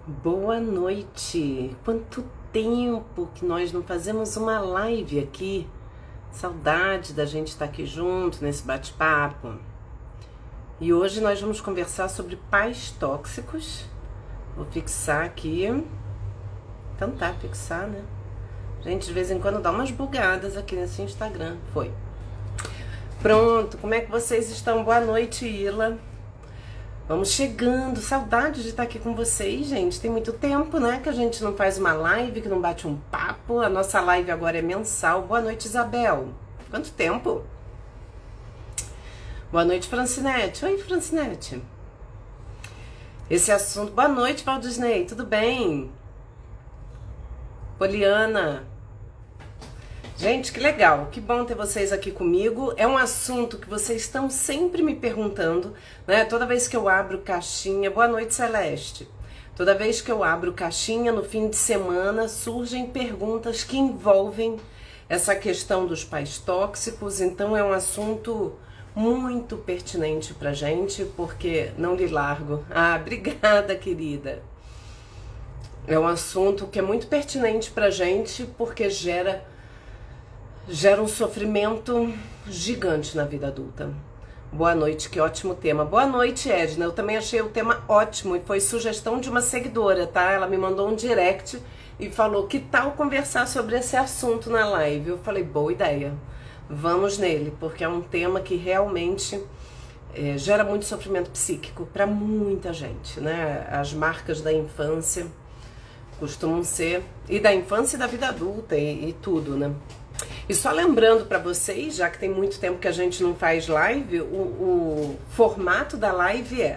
Boa noite! Quanto tempo que nós não fazemos uma live aqui. Saudade da gente estar aqui junto nesse bate-papo. E hoje nós vamos conversar sobre pais tóxicos. Vou fixar aqui. Então tá, fixar, né? Gente, de vez em quando dá umas bugadas aqui nesse Instagram. Foi. Pronto, como é que vocês estão? Boa noite, Ila. Vamos chegando, saudade de estar aqui com vocês, gente. Tem muito tempo, né, que a gente não faz uma live, que não bate um papo. A nossa live agora é mensal. Boa noite, Isabel. Quanto tempo? Boa noite, Francinete. Oi, Francinete. Esse assunto... Boa noite, Valdisney. Tudo bem? Poliana. Gente, que legal, que bom ter vocês aqui comigo. É um assunto que vocês estão sempre me perguntando, né? Toda vez que eu abro caixinha... Boa noite, Celeste. Toda vez que eu abro caixinha no fim de semana, surgem perguntas que envolvem essa questão dos pais tóxicos. Então é um assunto muito pertinente pra gente, porque não lhe largo. Ah, obrigada, querida. É um assunto que é muito pertinente pra gente, porque gera um sofrimento gigante na vida adulta. Boa noite, que ótimo tema. Boa noite, Edna. Eu também achei o tema ótimo e foi sugestão de uma seguidora, tá? Ela me mandou um direct e falou: que tal conversar sobre esse assunto na live? Eu falei: boa ideia. Vamos nele, porque é um tema que realmente gera muito sofrimento psíquico para muita gente, né? As marcas da infância costumam ser... E da infância e da vida adulta e tudo, né? E só lembrando para vocês, já que tem muito tempo que a gente não faz live, o formato da live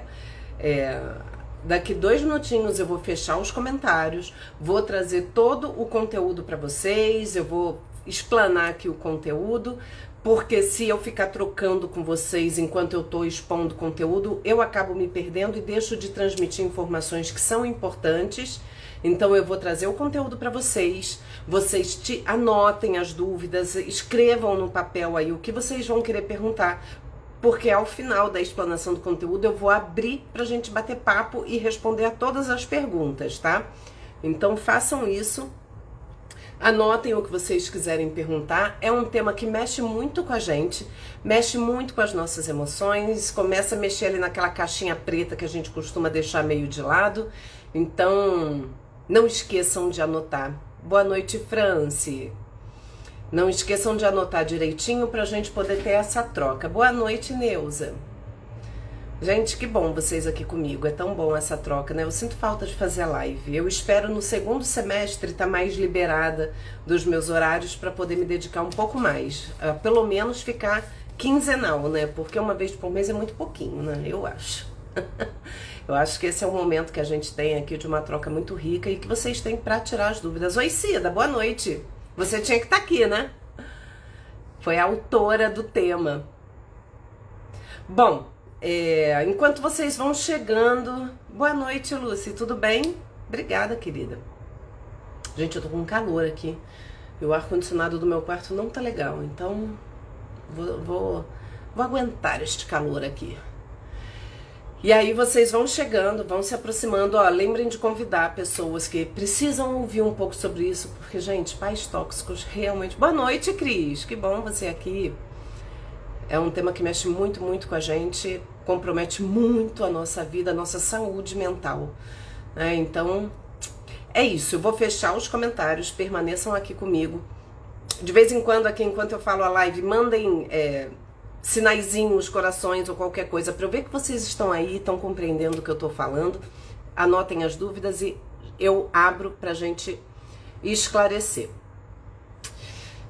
daqui 2 minutinhos eu vou fechar os comentários, vou trazer todo o conteúdo para vocês, eu vou explanar aqui o conteúdo, porque se eu ficar trocando com vocês enquanto eu estou expondo conteúdo, eu acabo me perdendo e deixo de transmitir informações que são importantes. Então eu vou trazer o conteúdo para vocês, anotem as dúvidas, escrevam no papel aí o que vocês vão querer perguntar, porque ao final da explanação do conteúdo eu vou abrir pra gente bater papo e responder a todas as perguntas, tá? Então façam isso, anotem o que vocês quiserem perguntar. É um tema que mexe muito com a gente, mexe muito com as nossas emoções, começa a mexer ali naquela caixinha preta que a gente costuma deixar meio de lado. Então não esqueçam de anotar. Boa noite, Franci. Não esqueçam de anotar direitinho pra gente poder ter essa troca. Boa noite, Neuza. Gente, que bom vocês aqui comigo. É tão bom essa troca, né? Eu sinto falta de fazer a live. Eu espero no segundo semestre estar mais liberada dos meus horários para poder me dedicar um pouco mais. Pelo menos ficar quinzenal, né? Porque uma vez por mês é muito pouquinho, né? Eu acho. Eu acho que esse é o momento que a gente tem aqui de uma troca muito rica e que vocês têm para tirar as dúvidas. Oi, Cida, boa noite. Você tinha que estar aqui, né? Foi a autora do tema. Bom, enquanto vocês vão chegando... Boa noite, Lucy, tudo bem? Obrigada, querida. Gente, eu tô com calor aqui. E o ar-condicionado do meu quarto não tá legal, então vou aguentar este calor aqui. E aí vocês vão chegando, vão se aproximando, ó, lembrem de convidar pessoas que precisam ouvir um pouco sobre isso, porque, gente, pais tóxicos realmente... Boa noite, Cris, que bom você aqui. É um tema que mexe muito, muito com a gente, compromete muito a nossa vida, a nossa saúde mental, né? Então, é isso, eu vou fechar os comentários, permaneçam aqui comigo. De vez em quando, aqui, enquanto eu falo a live, mandem... sinaizinhos, corações ou qualquer coisa para eu ver que vocês estão aí, estão compreendendo o que eu tô falando. Anotem as dúvidas e eu abro pra gente esclarecer.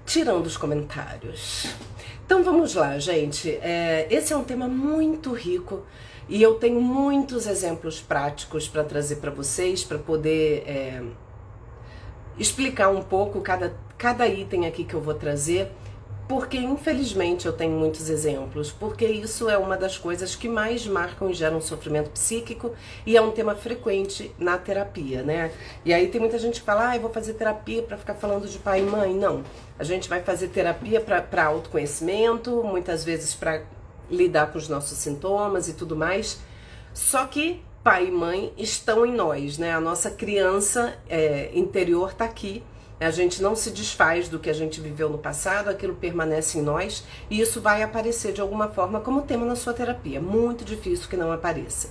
Tirando os comentários. Então vamos lá, gente. Esse é um tema muito rico e eu tenho muitos exemplos práticos para trazer para vocês, para poder explicar um pouco cada item aqui que eu vou trazer. Porque, infelizmente, eu tenho muitos exemplos, porque isso é uma das coisas que mais marcam e geram sofrimento psíquico e é um tema frequente na terapia, né? E aí tem muita gente que fala, eu vou fazer terapia para ficar falando de pai e mãe. Não, a gente vai fazer terapia para autoconhecimento, muitas vezes para lidar com os nossos sintomas e tudo mais. Só que pai e mãe estão em nós, né? A nossa criança interior está aqui. A gente não se desfaz do que a gente viveu no passado, aquilo permanece em nós e isso vai aparecer de alguma forma como tema na sua terapia. Muito difícil que não apareça.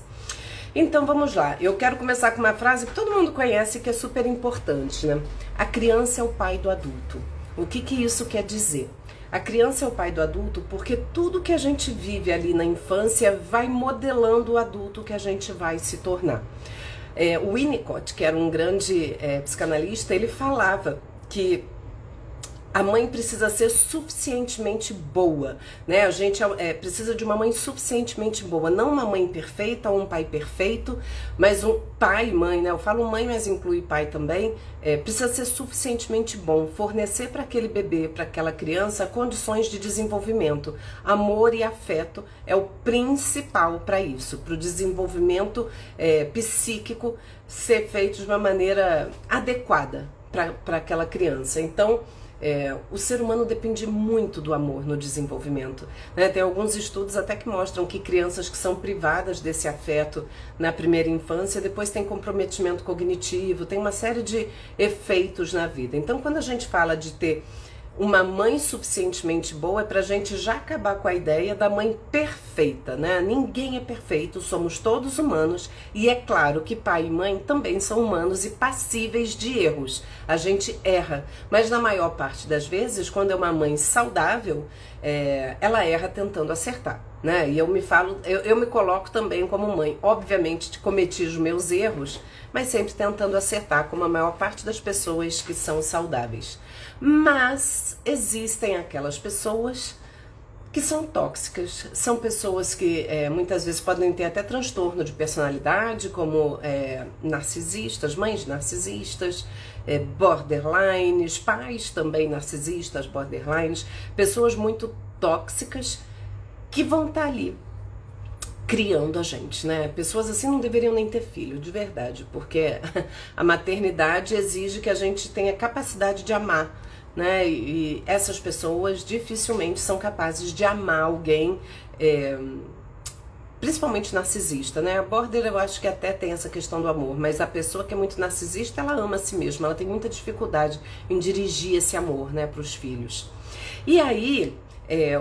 Então vamos lá, eu quero começar com uma frase que todo mundo conhece que é super importante, né? A criança é o pai do adulto. O que isso quer dizer? A criança é o pai do adulto porque tudo que a gente vive ali na infância vai modelando o adulto que a gente vai se tornar. O Winnicott, que era um grande psicanalista, ele falava que a mãe precisa ser suficientemente boa, né? A gente precisa de uma mãe suficientemente boa, não uma mãe perfeita ou um pai perfeito, mas um pai e mãe, né? Eu falo mãe, mas inclui pai também, precisa ser suficientemente bom, fornecer para aquele bebê, para aquela criança, condições de desenvolvimento. Amor e afeto é o principal para isso, para o desenvolvimento psíquico ser feito de uma maneira adequada para aquela criança. Então, o ser humano depende muito do amor no desenvolvimento, né? Tem alguns estudos até que mostram que crianças que são privadas desse afeto na primeira infância, depois tem comprometimento cognitivo, tem uma série de efeitos na vida. Então, quando a gente fala de ter uma mãe suficientemente boa, é pra gente já acabar com a ideia da mãe perfeita, né? Ninguém é perfeito, somos todos humanos e é claro que pai e mãe também são humanos e passíveis de erros. A gente erra, mas na maior parte das vezes, quando é uma mãe saudável, ela erra tentando acertar, né? E eu me coloco também como mãe. Obviamente cometi os meus erros, mas sempre tentando acertar, como a maior parte das pessoas que são saudáveis. Mas existem aquelas pessoas que são tóxicas, são pessoas que muitas vezes podem ter até transtorno de personalidade, como narcisistas, mães narcisistas, borderlines, pais também narcisistas, borderlines, pessoas muito tóxicas que vão estar ali criando a gente, né? Pessoas assim não deveriam nem ter filho, de verdade, porque a maternidade exige que a gente tenha capacidade de amar, né? E essas pessoas dificilmente são capazes de amar alguém, principalmente narcisista, né? A border eu acho que até tem essa questão do amor, mas a pessoa que é muito narcisista, ela ama a si mesma, ela tem muita dificuldade em dirigir esse amor, né, para os filhos. E aí,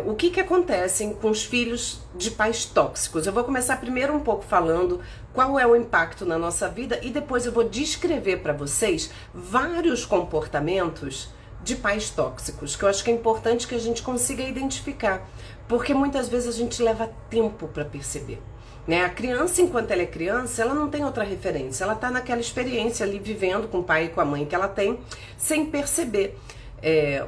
o que acontece com os filhos de pais tóxicos? Eu vou começar primeiro um pouco falando qual é o impacto na nossa vida e depois eu vou descrever para vocês vários comportamentos de pais tóxicos, que eu acho que é importante que a gente consiga identificar, porque muitas vezes a gente leva tempo para perceber, né? A criança, enquanto ela é criança, ela não tem outra referência, ela tá naquela experiência ali, vivendo com o pai e com a mãe que ela tem, sem perceber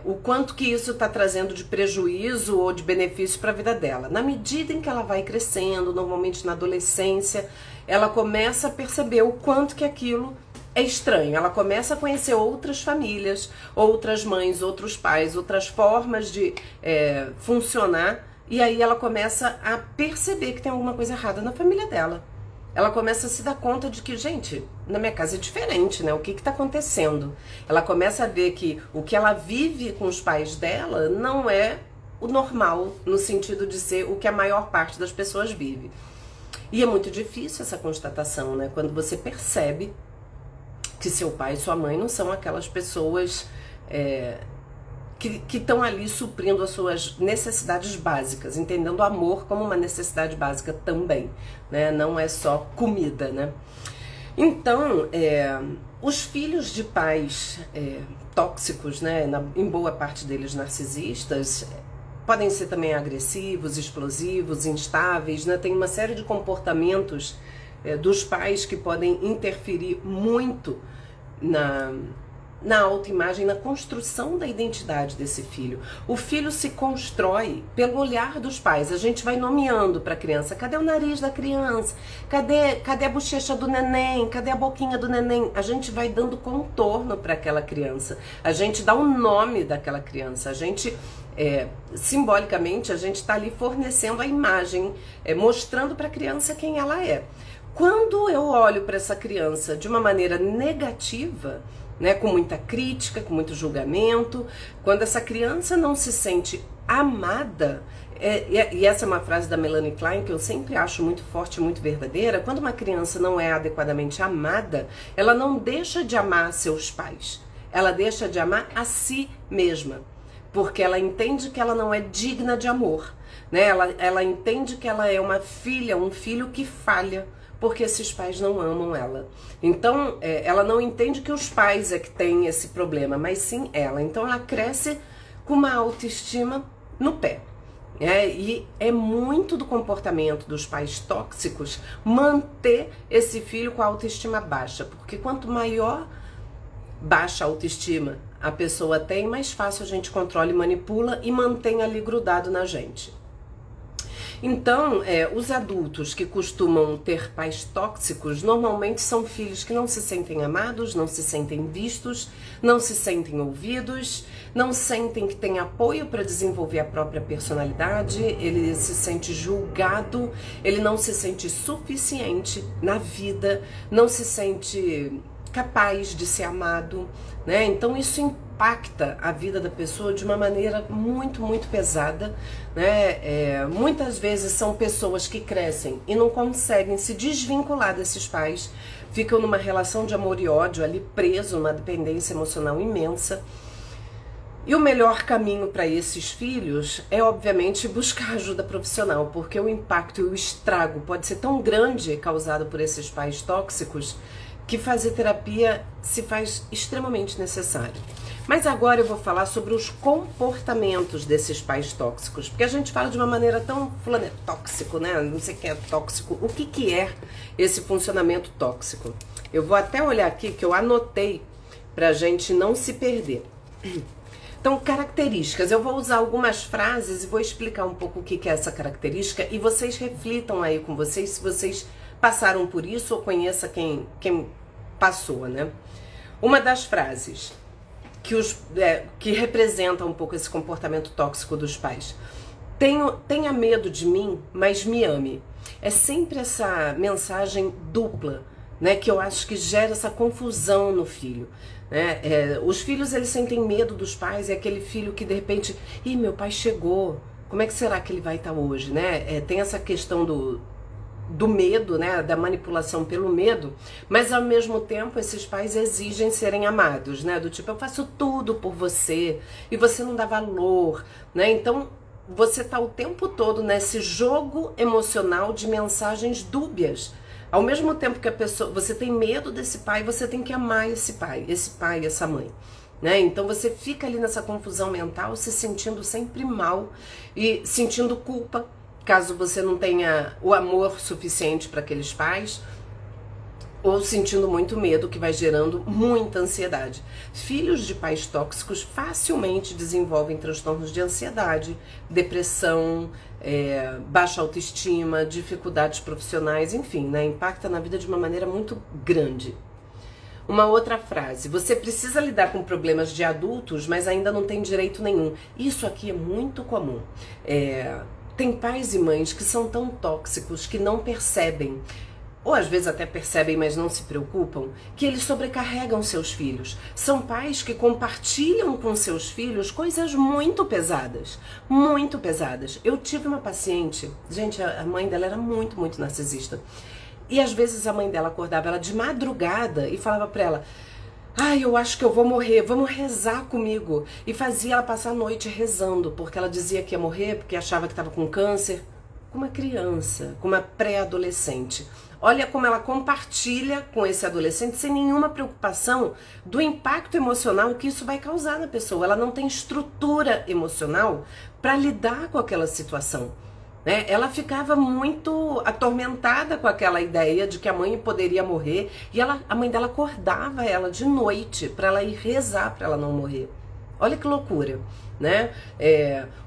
o quanto que isso está trazendo de prejuízo ou de benefício para a vida dela. Na medida em que ela vai crescendo, normalmente na adolescência, ela começa a perceber o quanto que aquilo é estranho. Ela começa a conhecer outras famílias, outras mães, outros pais, outras formas de funcionar, e aí ela começa a perceber que tem alguma coisa errada na família dela. Ela começa a se dar conta de que, gente, na minha casa é diferente, né? O que está acontecendo? Ela começa a ver que o que ela vive com os pais dela não é o normal, no sentido de ser o que a maior parte das pessoas vive. E é muito difícil essa constatação, né? Quando você percebe que seu pai e sua mãe não são aquelas pessoas que estão ali suprindo as suas necessidades básicas, entendendo o amor como uma necessidade básica também, né? Não é só comida, né? Então, os filhos de pais tóxicos, né, em boa parte deles narcisistas, podem ser também agressivos, explosivos, instáveis, né? Tem uma série de comportamentos dos pais que podem interferir muito na autoimagem, na construção da identidade desse filho. O filho se constrói pelo olhar dos pais. A gente vai nomeando para a criança. Cadê o nariz da criança? Cadê a bochecha do neném? Cadê a boquinha do neném? A gente vai dando contorno para aquela criança. A gente dá um nome daquela criança. A gente, simbolicamente, a gente está ali fornecendo a imagem, mostrando para a criança quem ela é. Quando eu olho para essa criança de uma maneira negativa, né, com muita crítica, com muito julgamento, quando essa criança não se sente amada. E essa é uma frase da Melanie Klein que eu sempre acho muito forte, muito verdadeira. Quando uma criança não é adequadamente amada, ela não deixa de amar seus pais. Ela deixa de amar a si mesma. Porque ela entende que ela não é digna de amor. Né? Ela entende que ela é uma filha, um filho que falha. Porque esses pais não amam ela. Então, ela não entende que os pais é que têm esse problema, mas sim ela. Então, ela cresce com uma autoestima no pé. E é muito do comportamento dos pais tóxicos manter esse filho com a autoestima baixa. Porque quanto maior baixa autoestima a pessoa tem, mais fácil a gente controla e manipula e mantém ali grudado na gente. Então, os adultos que costumam ter pais tóxicos normalmente são filhos que não se sentem amados, não se sentem vistos, não se sentem ouvidos, não sentem que tem apoio para desenvolver a própria personalidade, ele se sente julgado, ele não se sente suficiente na vida, não se sente capaz de ser amado, né? Então isso impacta a vida da pessoa de uma maneira muito, muito pesada, né? Muitas vezes são pessoas que crescem e não conseguem se desvincular desses pais, ficam numa relação de amor e ódio ali preso, numa dependência emocional imensa. E o melhor caminho para esses filhos é, obviamente, buscar ajuda profissional, porque o impacto e o estrago pode ser tão grande causado por esses pais tóxicos que fazer terapia se faz extremamente necessário. Mas agora eu vou falar sobre os comportamentos desses pais tóxicos, porque a gente fala de uma maneira tão fulano é tóxico, né? Não sei o que é tóxico. O que é esse funcionamento tóxico? Eu vou até olhar aqui que eu anotei pra gente não se perder. Então, características. Eu vou usar algumas frases e vou explicar um pouco o que é essa característica e vocês reflitam aí com vocês se vocês passaram por isso ou conheça quem passou, né? Uma das frases que representa um pouco esse comportamento tóxico dos pais. Tenha medo de mim, mas me ame. É sempre essa mensagem dupla, né? Que eu acho que gera essa confusão no filho. Né? Os filhos, eles sentem medo dos pais, é aquele filho que de repente, meu pai chegou, como é que será que ele vai estar hoje, né? Tem essa questão do medo, né, da manipulação pelo medo, mas ao mesmo tempo esses pais exigem serem amados, né, do tipo, eu faço tudo por você e você não dá valor, né, então você tá o tempo todo nesse jogo emocional de mensagens dúbias. Ao mesmo tempo que você tem medo desse pai, você tem que amar esse pai, essa mãe. Né? Então você fica ali nessa confusão mental, se sentindo sempre mal e sentindo culpa, caso você não tenha o amor suficiente para aqueles pais, ou sentindo muito medo, que vai gerando muita ansiedade. Filhos de pais tóxicos facilmente desenvolvem transtornos de ansiedade, depressão, baixa autoestima, dificuldades profissionais, enfim, né? Impacta na vida de uma maneira muito grande. Uma outra frase: você precisa lidar com problemas de adultos, mas ainda não tem direito nenhum. Isso aqui é muito comum. Tem pais e mães que são tão tóxicos que não percebem, ou às vezes até percebem, mas não se preocupam, que eles sobrecarregam seus filhos. São pais que compartilham com seus filhos coisas muito pesadas, muito pesadas. Eu tive uma paciente, gente, a mãe dela era muito, muito narcisista. E às vezes a mãe dela acordava ela de madrugada e falava pra ela: eu acho que eu vou morrer, vamos rezar comigo. E fazia ela passar a noite rezando, porque ela dizia que ia morrer, porque achava que estava com câncer. Com uma criança, com uma pré-adolescente. Olha como ela compartilha com esse adolescente sem nenhuma preocupação do impacto emocional que isso vai causar na pessoa. Ela não tem estrutura emocional para lidar com aquela situação. Né? Ela ficava muito atormentada com aquela ideia de que a mãe poderia morrer e a mãe dela acordava ela de noite para ela ir rezar para ela não morrer. Olha que loucura, né?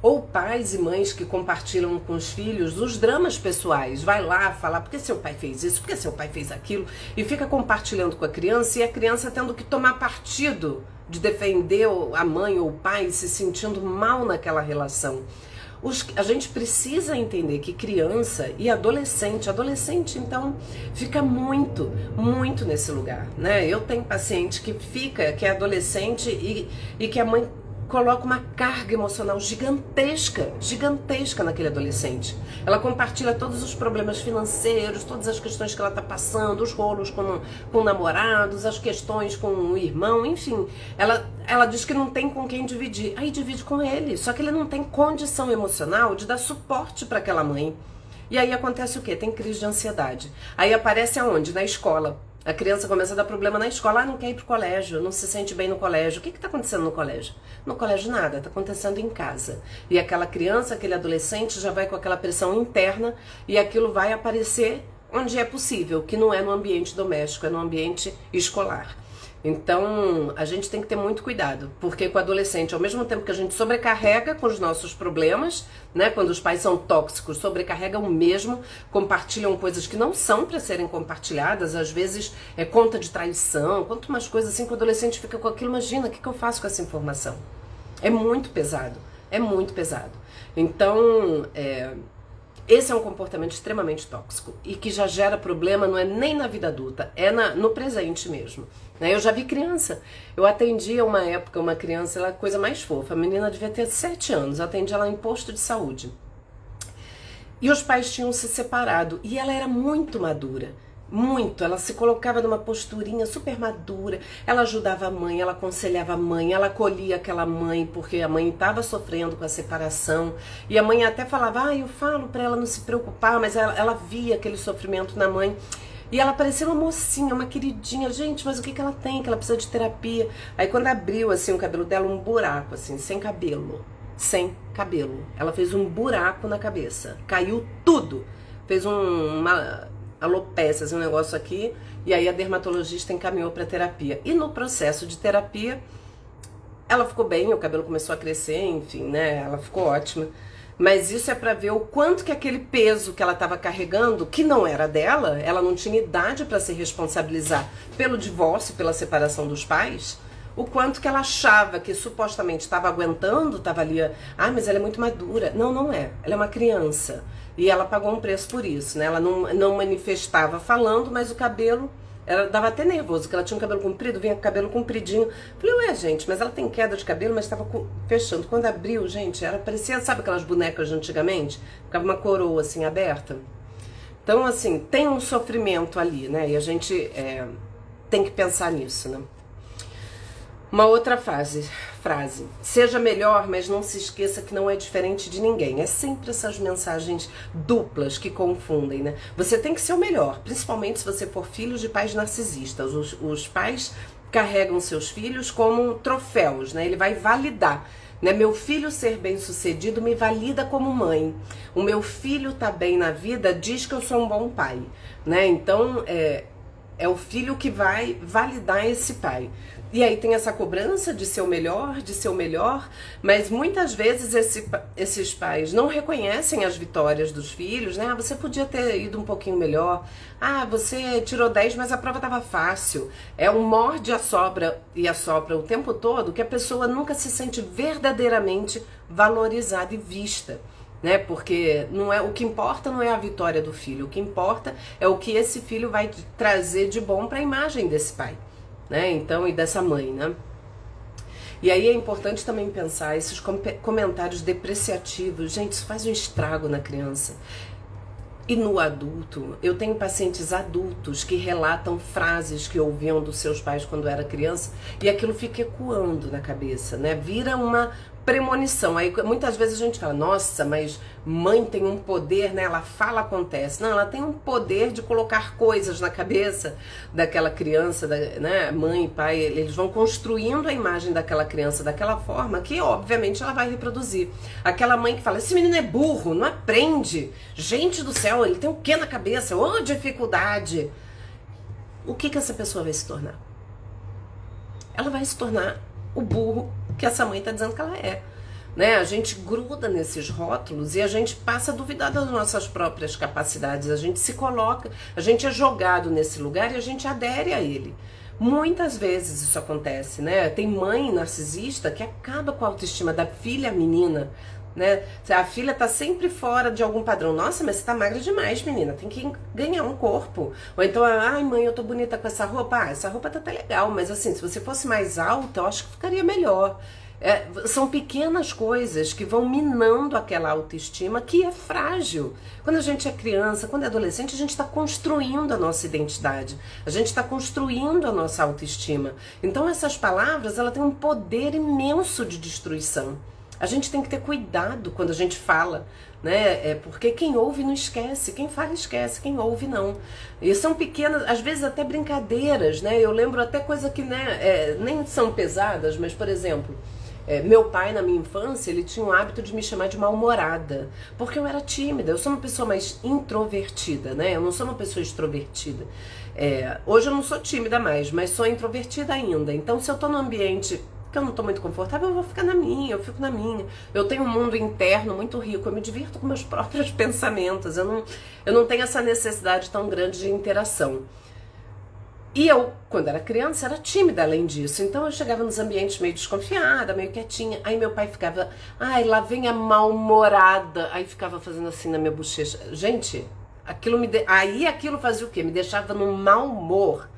Ou pais e mães que compartilham com os filhos os dramas pessoais. Vai lá falar porque seu pai fez isso, porque seu pai fez aquilo, e fica compartilhando com a criança, e a criança tendo que tomar partido de defender a mãe ou o pai, se sentindo mal naquela relação. A gente precisa entender que criança e adolescente então fica muito, muito nesse lugar, né? Eu tenho paciente que é adolescente e que a mãe coloca uma carga emocional gigantesca, gigantesca naquele adolescente. Ela compartilha todos os problemas financeiros, todas as questões que ela está passando, os rolos com namorados, as questões com o irmão, enfim. Ela diz que não tem com quem dividir. Aí divide com ele, só que ele não tem condição emocional de dar suporte para aquela mãe. E aí acontece o quê? Tem crise de ansiedade. Aí aparece aonde? Na escola. A criança começa a dar problema na escola. Ah, não quer ir pro colégio, não se sente bem no colégio. O que está acontecendo no colégio? No colégio nada, está acontecendo em casa. E aquela criança, aquele adolescente já vai com aquela pressão interna e aquilo vai aparecer onde é possível, que não é no ambiente doméstico, é no ambiente escolar. Então, a gente tem que ter muito cuidado, porque com o adolescente, ao mesmo tempo que a gente sobrecarrega com os nossos problemas, né, quando os pais são tóxicos, sobrecarregam mesmo, compartilham coisas que não são para serem compartilhadas, às vezes é conta de traição, quanto umas coisas assim que o adolescente fica com aquilo, imagina, o que eu faço com essa informação? É muito pesado, é muito pesado. Então, esse é um comportamento extremamente tóxico e que já gera problema, não é nem na vida adulta, é no presente mesmo. Eu já vi criança, eu atendia uma época uma criança, ela é a coisa mais fofa, a menina devia ter 7 anos, eu atendia ela em posto de saúde. E os pais tinham se separado e ela era muito madura. Muito, ela se colocava numa posturinha super madura, ela ajudava a mãe, ela aconselhava a mãe, ela acolhia aquela mãe porque a mãe estava sofrendo com a separação e a mãe até falava, eu falo para ela não se preocupar, mas ela via aquele sofrimento na mãe e ela parecia uma mocinha, uma queridinha, gente, mas o que ela tem? Que ela precisa de terapia. Aí quando abriu assim o cabelo dela, um buraco assim, sem cabelo, ela fez um buraco na cabeça, caiu tudo, fez uma alopecia, um negócio aqui, e aí a dermatologista encaminhou para terapia. E no processo de terapia, ela ficou bem, o cabelo começou a crescer, enfim, né? Ela ficou ótima. Mas isso é para ver o quanto que aquele peso que ela estava carregando, que não era dela, ela não tinha idade para se responsabilizar pelo divórcio, pela separação dos pais, o quanto que ela achava que supostamente estava aguentando, estava ali, mas ela é muito madura. Não, não é. Ela é uma criança. E ela pagou um preço por isso, né? Ela não manifestava falando, mas o cabelo, ela dava até nervoso, porque ela tinha um cabelo comprido, vinha com o cabelo compridinho. Falei, ué, gente, mas ela tem queda de cabelo, mas estava fechando. Quando abriu, gente, ela parecia, sabe aquelas bonecas de antigamente? Ficava uma coroa assim, aberta. Então, assim, tem um sofrimento ali, né? E a gente tem que pensar nisso, né? Uma outra frase, seja melhor, mas não se esqueça que não é diferente de ninguém. É sempre essas mensagens duplas que confundem, né? Você tem que ser o melhor, principalmente se você for filho de pais narcisistas. Os pais carregam seus filhos como troféus, né? Ele vai validar, né? Meu filho ser bem-sucedido me valida como mãe. O meu filho tá bem na vida diz que eu sou um bom pai, né? Então, é o filho que vai validar esse pai. E aí tem essa cobrança de ser o melhor, mas muitas vezes esses pais não reconhecem as vitórias dos filhos, né? Você podia ter ido um pouquinho melhor. Você tirou 10, mas a prova estava fácil. É um morde e assopra o tempo todo que a pessoa nunca se sente verdadeiramente valorizada e vista. Né? Porque o que importa não é a vitória do filho, o que importa é o que esse filho vai trazer de bom para a imagem desse pai, né? Então, e dessa mãe, né? E aí é importante também pensar esses comentários depreciativos, gente, isso faz um estrago na criança. E no adulto, eu tenho pacientes adultos que relatam frases que ouviam dos seus pais quando era criança e aquilo fica ecoando na cabeça, né? Vira uma premonição. Aí muitas vezes a gente fala, nossa, mas mãe tem um poder, né? Ela fala, acontece. Não, ela tem um poder de colocar coisas na cabeça daquela criança, né? Mãe, pai, eles vão construindo a imagem daquela criança daquela forma que, obviamente, ela vai reproduzir. Aquela mãe que fala, esse menino é burro, não aprende. Gente do céu, ele tem o que na cabeça? Ô, dificuldade. O que essa pessoa vai se tornar? Ela vai se tornar o burro que essa mãe está dizendo que ela é, né? A gente gruda nesses rótulos e a gente passa a duvidar das nossas próprias capacidades, a gente se coloca, a gente é jogado nesse lugar e a gente adere a ele. Muitas vezes isso acontece, né? Tem mãe narcisista que acaba com a autoestima da filha menina, né? A filha tá sempre fora de algum padrão. Nossa, mas você tá magra demais, menina, tem que ganhar um corpo. Ou então, ai mãe, eu tô bonita com essa roupa. Essa roupa tá até legal, mas assim, se você fosse mais alta, eu acho que ficaria melhor. São pequenas coisas que vão minando aquela autoestima que é frágil. Quando a gente é criança, quando é adolescente, a gente está construindo a nossa identidade. A gente está construindo a nossa autoestima. Então essas palavras, ela tem um poder imenso de destruição. A gente tem que ter cuidado quando a gente fala, né? Porque quem ouve não esquece, quem fala esquece, quem ouve não. E são pequenas, às vezes até brincadeiras, né? Eu lembro até coisa que, né, nem são pesadas, mas, por exemplo, meu pai, na minha infância, ele tinha o hábito de me chamar de mal-humorada, porque eu era tímida, eu sou uma pessoa mais introvertida, né? Eu não sou uma pessoa extrovertida. Hoje eu não sou tímida mais, mas sou introvertida ainda. Então, se eu tô num ambiente que eu não tô muito confortável, eu vou ficar na minha, eu fico na minha. Eu tenho um mundo interno muito rico, eu me divirto com meus próprios pensamentos, eu não tenho essa necessidade tão grande de interação. E eu, quando era criança, era tímida além disso. Então eu chegava nos ambientes meio desconfiada, meio quietinha. Aí meu pai ficava, ai, lá vem a mal-humorada. Aí ficava fazendo assim na minha bochecha. Gente, aí aquilo fazia o quê? Me deixava num mau humor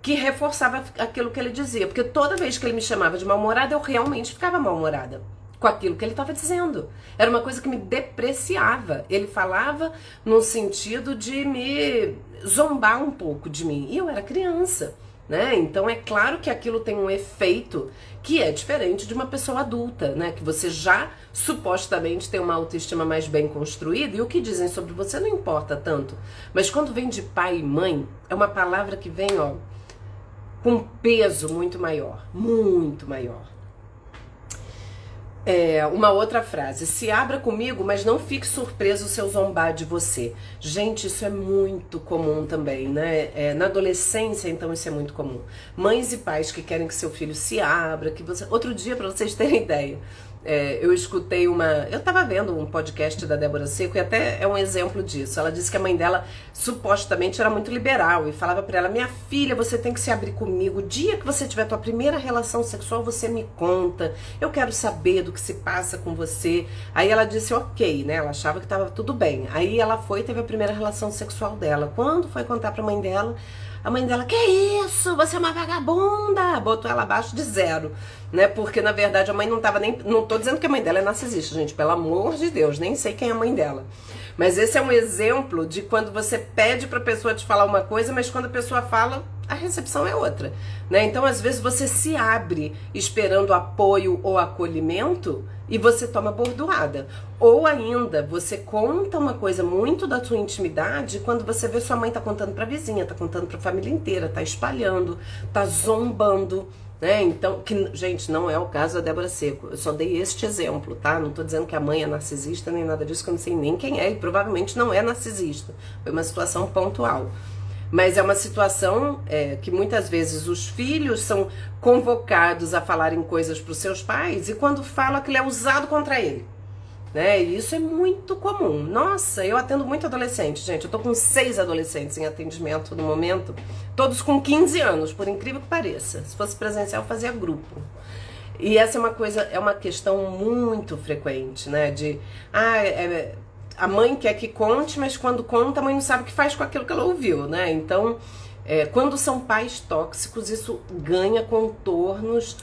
que reforçava aquilo que ele dizia. Porque toda vez que ele me chamava de mal-humorada, eu realmente ficava mal-humorada com aquilo que ele estava dizendo. Era uma coisa que me depreciava. Ele falava no sentido de me zombar um pouco de mim. E eu era criança, né? Então é claro que aquilo tem um efeito que é diferente de uma pessoa adulta, né? Que você já supostamente tem uma autoestima mais bem construída e o que dizem sobre você não importa tanto. Mas quando vem de pai e mãe, é uma palavra que vem, ó, com um peso muito maior, muito maior. Uma outra frase, se abra comigo, mas não fique surpreso se eu zombar de você. Gente, isso é muito comum também, né? Na adolescência, então, isso é muito comum. Mães e pais que querem que seu filho se abra, que você... Outro dia, para vocês terem ideia, eu escutei eu tava vendo um podcast da Débora Seco e até é um exemplo disso. Ela disse que a mãe dela supostamente era muito liberal e falava pra ela, minha filha, você tem que se abrir comigo, o dia que você tiver tua primeira relação sexual, você me conta, eu quero saber do que se passa com você. Aí ela disse ok, né, ela achava que tava tudo bem. Aí ela foi e teve a primeira relação sexual dela. Quando foi contar pra mãe dela, a mãe dela, que isso? Você é uma vagabunda! Botou ela abaixo de 0, né? Porque, na verdade, a mãe não tava nem... Não tô dizendo que a mãe dela é narcisista, gente. Pelo amor de Deus, nem sei quem é a mãe dela. Mas esse é um exemplo de quando você pede pra pessoa te falar uma coisa, mas quando a pessoa fala, a recepção é outra, né? Então, às vezes, você se abre esperando apoio ou acolhimento e você toma bordoada. Ou ainda, você conta uma coisa muito da sua intimidade quando você vê sua mãe tá contando pra vizinha, tá contando pra família inteira, tá espalhando, tá zombando, né? Então, gente, não é o caso da Débora Seco. Eu só dei este exemplo, tá? Não tô dizendo que a mãe é narcisista nem nada disso, que eu não sei nem quem é e provavelmente não é narcisista. Foi uma situação pontual. Mas é uma situação que muitas vezes os filhos são convocados a falarem coisas para os seus pais e quando fala aquilo é usado contra ele, né? E isso é muito comum. Nossa, eu atendo muito adolescente, gente. Eu tô com 6 adolescentes em atendimento no momento, todos com 15 anos, por incrível que pareça. Se fosse presencial, eu fazia grupo. E essa é uma questão muito frequente, né? A mãe quer que conte, mas quando conta, a mãe não sabe o que faz com aquilo que ela ouviu, né? Então, quando são pais tóxicos, isso ganha contornos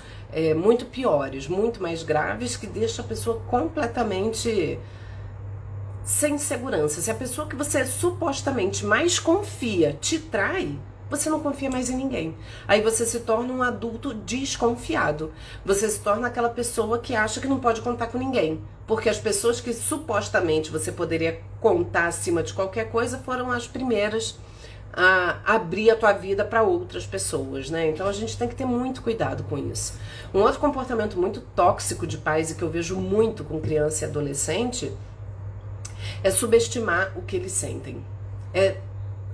muito piores, muito mais graves, que deixa a pessoa completamente sem segurança. Se a pessoa que você supostamente mais confia te trai, você não confia mais em ninguém. Aí você se torna um adulto desconfiado. Você se torna aquela pessoa que acha que não pode contar com ninguém. Porque as pessoas que supostamente você poderia contar acima de qualquer coisa foram as primeiras a abrir a tua vida para outras pessoas, né? Então a gente tem que ter muito cuidado com isso. Um outro comportamento muito tóxico de pais e que eu vejo muito com criança e adolescente é subestimar o que eles sentem.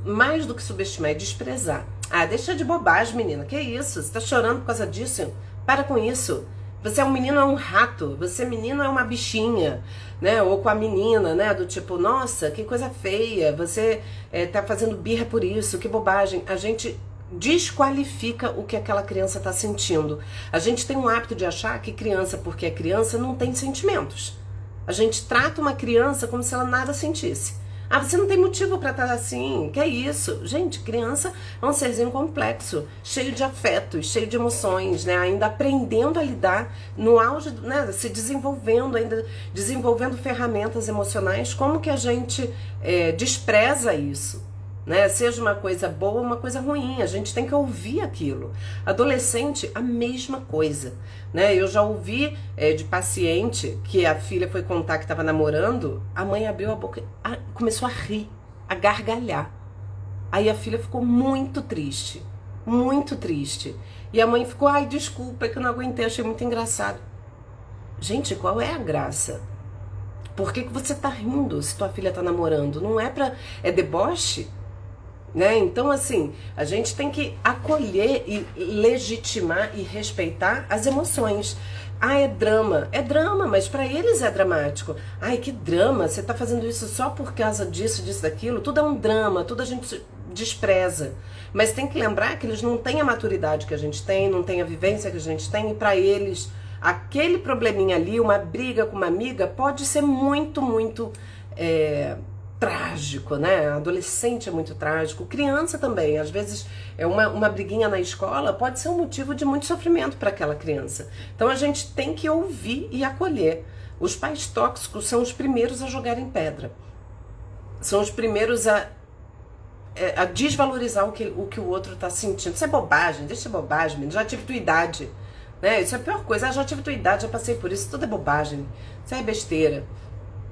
Mais do que subestimar, é desprezar. Ah, deixa de bobagem, menina. Que isso? Você tá chorando por causa disso? Para com isso. Você é um menino, é um rato. Você, menino, é uma bichinha, né? Ou com a menina, né? Do tipo, nossa, que coisa feia. Você tá fazendo birra por isso. Que bobagem. A gente desqualifica o que aquela criança tá sentindo. A gente tem um hábito de achar que criança, porque é criança, não tem sentimentos. A gente trata uma criança como se ela nada sentisse. Ah, você não tem motivo pra estar assim. Que é isso? Gente, criança é um serzinho complexo, cheio de afetos, cheio de emoções, né? Ainda aprendendo a lidar no auge, né? Se desenvolvendo, ainda desenvolvendo ferramentas emocionais. Como que a gente despreza isso? Né? Seja uma coisa boa ou uma coisa ruim, a gente tem que ouvir aquilo. Adolescente, a mesma coisa. Né? Eu já ouvi de paciente que a filha foi contar que estava namorando, a mãe abriu a boca, começou a rir, a gargalhar. Aí a filha ficou muito triste, muito triste. E a mãe ficou, ai, desculpa, é que eu não aguentei, achei muito engraçado. Gente, qual é a graça? Por que você tá rindo se tua filha tá namorando? Não é pra... é deboche? Né? Então, assim, a gente tem que acolher e legitimar e respeitar as emoções. Ah, é drama, mas para eles é dramático. Ai, que drama, você tá fazendo isso só por causa disso, disso, daquilo. Tudo é um drama, tudo a gente despreza. Mas tem que lembrar que eles não têm a maturidade que a gente tem, não têm a vivência que a gente tem, e para eles, aquele probleminha ali, uma briga com uma amiga, pode ser muito, muito... trágico, né? Adolescente é muito trágico, criança também. Às vezes uma briguinha na escola pode ser um motivo de muito sofrimento para aquela criança. Então a gente tem que ouvir e acolher. Os pais tóxicos são os primeiros a jogarem pedra. São os primeiros a desvalorizar o que o outro está sentindo. Isso é bobagem, deixa de bobagem, menino. Já tive tua idade, né? Isso é a pior coisa. Já tive tua idade, já passei por isso. Tudo é bobagem. Isso é besteira.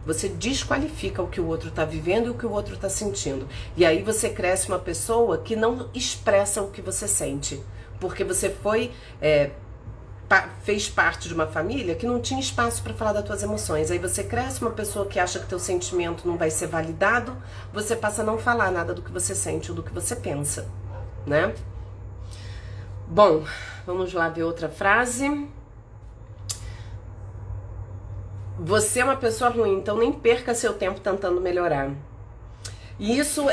Você desqualifica o que o outro está vivendo e o que o outro está sentindo. E aí você cresce uma pessoa que não expressa o que você sente. Porque você fez parte de uma família que não tinha espaço para falar das tuas emoções. Aí você cresce uma pessoa que acha que teu sentimento não vai ser validado, você passa a não falar nada do que você sente ou do que você pensa, né? Bom, vamos lá ver outra frase. Você é uma pessoa ruim, então nem perca seu tempo tentando melhorar. E isso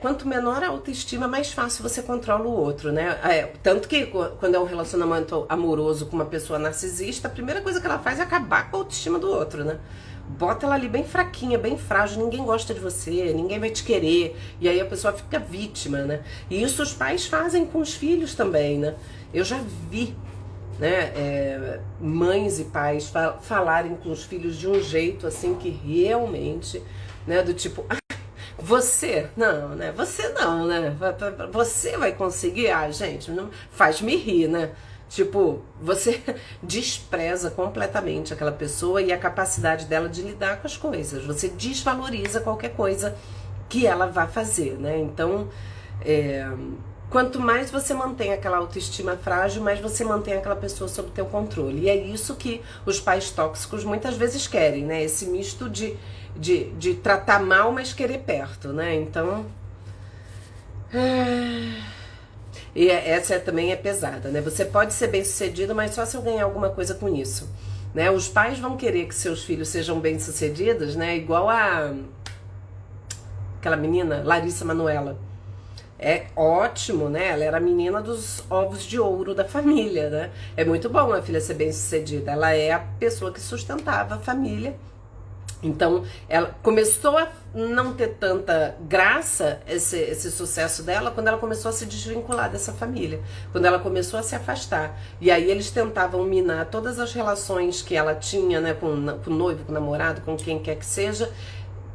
quanto menor a autoestima, mais fácil você controla o outro, né? Tanto que quando é um relacionamento amoroso com uma pessoa narcisista, a primeira coisa que ela faz é acabar com a autoestima do outro, né? Bota ela ali bem fraquinha, bem frágil, ninguém gosta de você, ninguém vai te querer, e aí a pessoa fica vítima, né? E isso os pais fazem com os filhos também, né? Eu já vi, né, mães e pais falarem com os filhos de um jeito assim que realmente, né, do tipo, você não, né, você vai conseguir, gente, não, faz-me rir, né, tipo, você despreza completamente aquela pessoa e a capacidade dela de lidar com as coisas, você desvaloriza qualquer coisa que ela vá fazer, né, então, quanto mais você mantém aquela autoestima frágil, mais você mantém aquela pessoa sob teu controle. E é isso que os pais tóxicos muitas vezes querem, né? Esse misto de tratar mal, mas querer perto, né? Então... E essa também é pesada, né? Você pode ser bem sucedido, mas só se eu ganhar alguma coisa com isso, né? Os pais vão querer que seus filhos sejam bem sucedidos, né? Igual aquela menina, Larissa Manoela. É ótimo, né? Ela era a menina dos ovos de ouro da família, né? É muito bom a filha ser bem sucedida. Ela é a pessoa que sustentava a família. Então, ela começou a não ter tanta graça, esse sucesso dela, quando ela começou a se desvincular dessa família. Quando ela começou a se afastar. E aí eles tentavam minar todas as relações que ela tinha, né? Com o noivo, com o namorado, com quem quer que seja,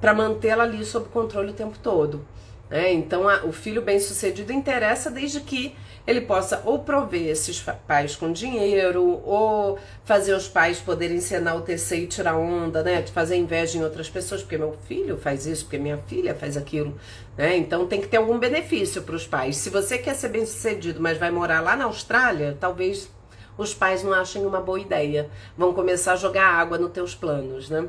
para mantê-la ali sob controle o tempo todo. Então o filho bem sucedido interessa desde que ele possa ou prover esses pais com dinheiro, ou fazer os pais poderem se enaltecer e tirar onda, né? De fazer inveja em outras pessoas, porque meu filho faz isso, porque minha filha faz aquilo, né? Então tem que ter algum benefício para os pais. Se você quer ser bem sucedido, mas vai morar lá na Austrália, talvez os pais não achem uma boa ideia. Vão começar a jogar água nos teus planos, né?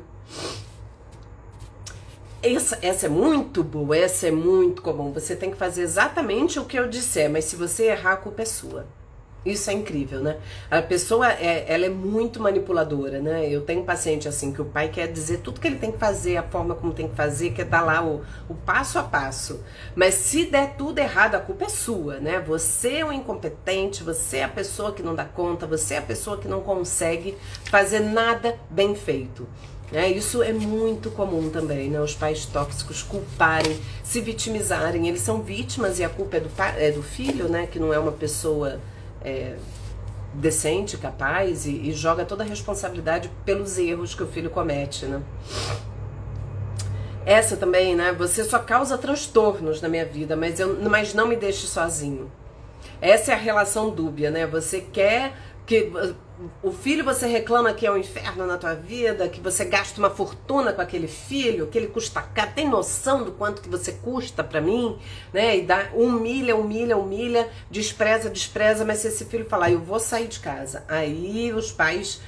Essa é muito boa, essa é muito comum. Você tem que fazer exatamente o que eu disser, mas se você errar, a culpa é sua. Isso é incrível, né? A pessoa, ela é muito manipuladora, né? Eu tenho um paciente assim, que o pai quer dizer tudo que ele tem que fazer, a forma como tem que fazer, quer dar lá o passo a passo. Mas se der tudo errado, a culpa é sua, né? Você é o incompetente, você é a pessoa que não dá conta, você é a pessoa que não consegue fazer nada bem feito. Isso é muito comum também, né? Os pais tóxicos culparem, se vitimizarem. Eles são vítimas e a culpa é do filho, né? Que não é uma pessoa decente, capaz, e joga toda a responsabilidade pelos erros que o filho comete, né? Essa também, né? Você só causa transtornos na minha vida, mas não me deixe sozinho. Essa é a relação dúbia, né? Você quer que o filho, você reclama que é um inferno na tua vida, que você gasta uma fortuna com aquele filho, que ele custa caro, tem noção do quanto que você custa pra mim, né? E humilha, despreza, mas se esse filho falar, eu vou sair de casa, aí os pais,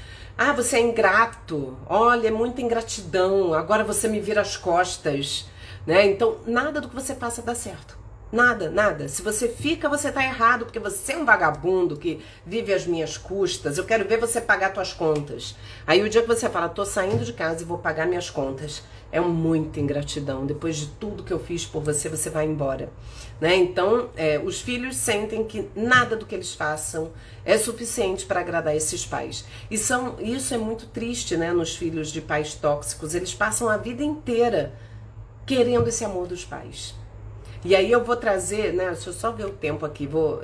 você é ingrato, olha, é muita ingratidão, agora você me vira as costas, né? Então, nada do que você faça dá certo. Nada. Se você fica, você tá errado, porque você é um vagabundo que vive às minhas custas. Eu quero ver você pagar suas contas. Aí o dia que você fala, tô saindo de casa e vou pagar minhas contas, é muita ingratidão. Depois de tudo que eu fiz por você, você vai embora. Né? Então, os filhos sentem que nada do que eles façam é suficiente para agradar esses pais. Isso é muito triste, né? Nos filhos de pais tóxicos. Eles passam a vida inteira querendo esse amor dos pais. E aí eu vou trazer, né, deixa eu só ver o tempo aqui, vou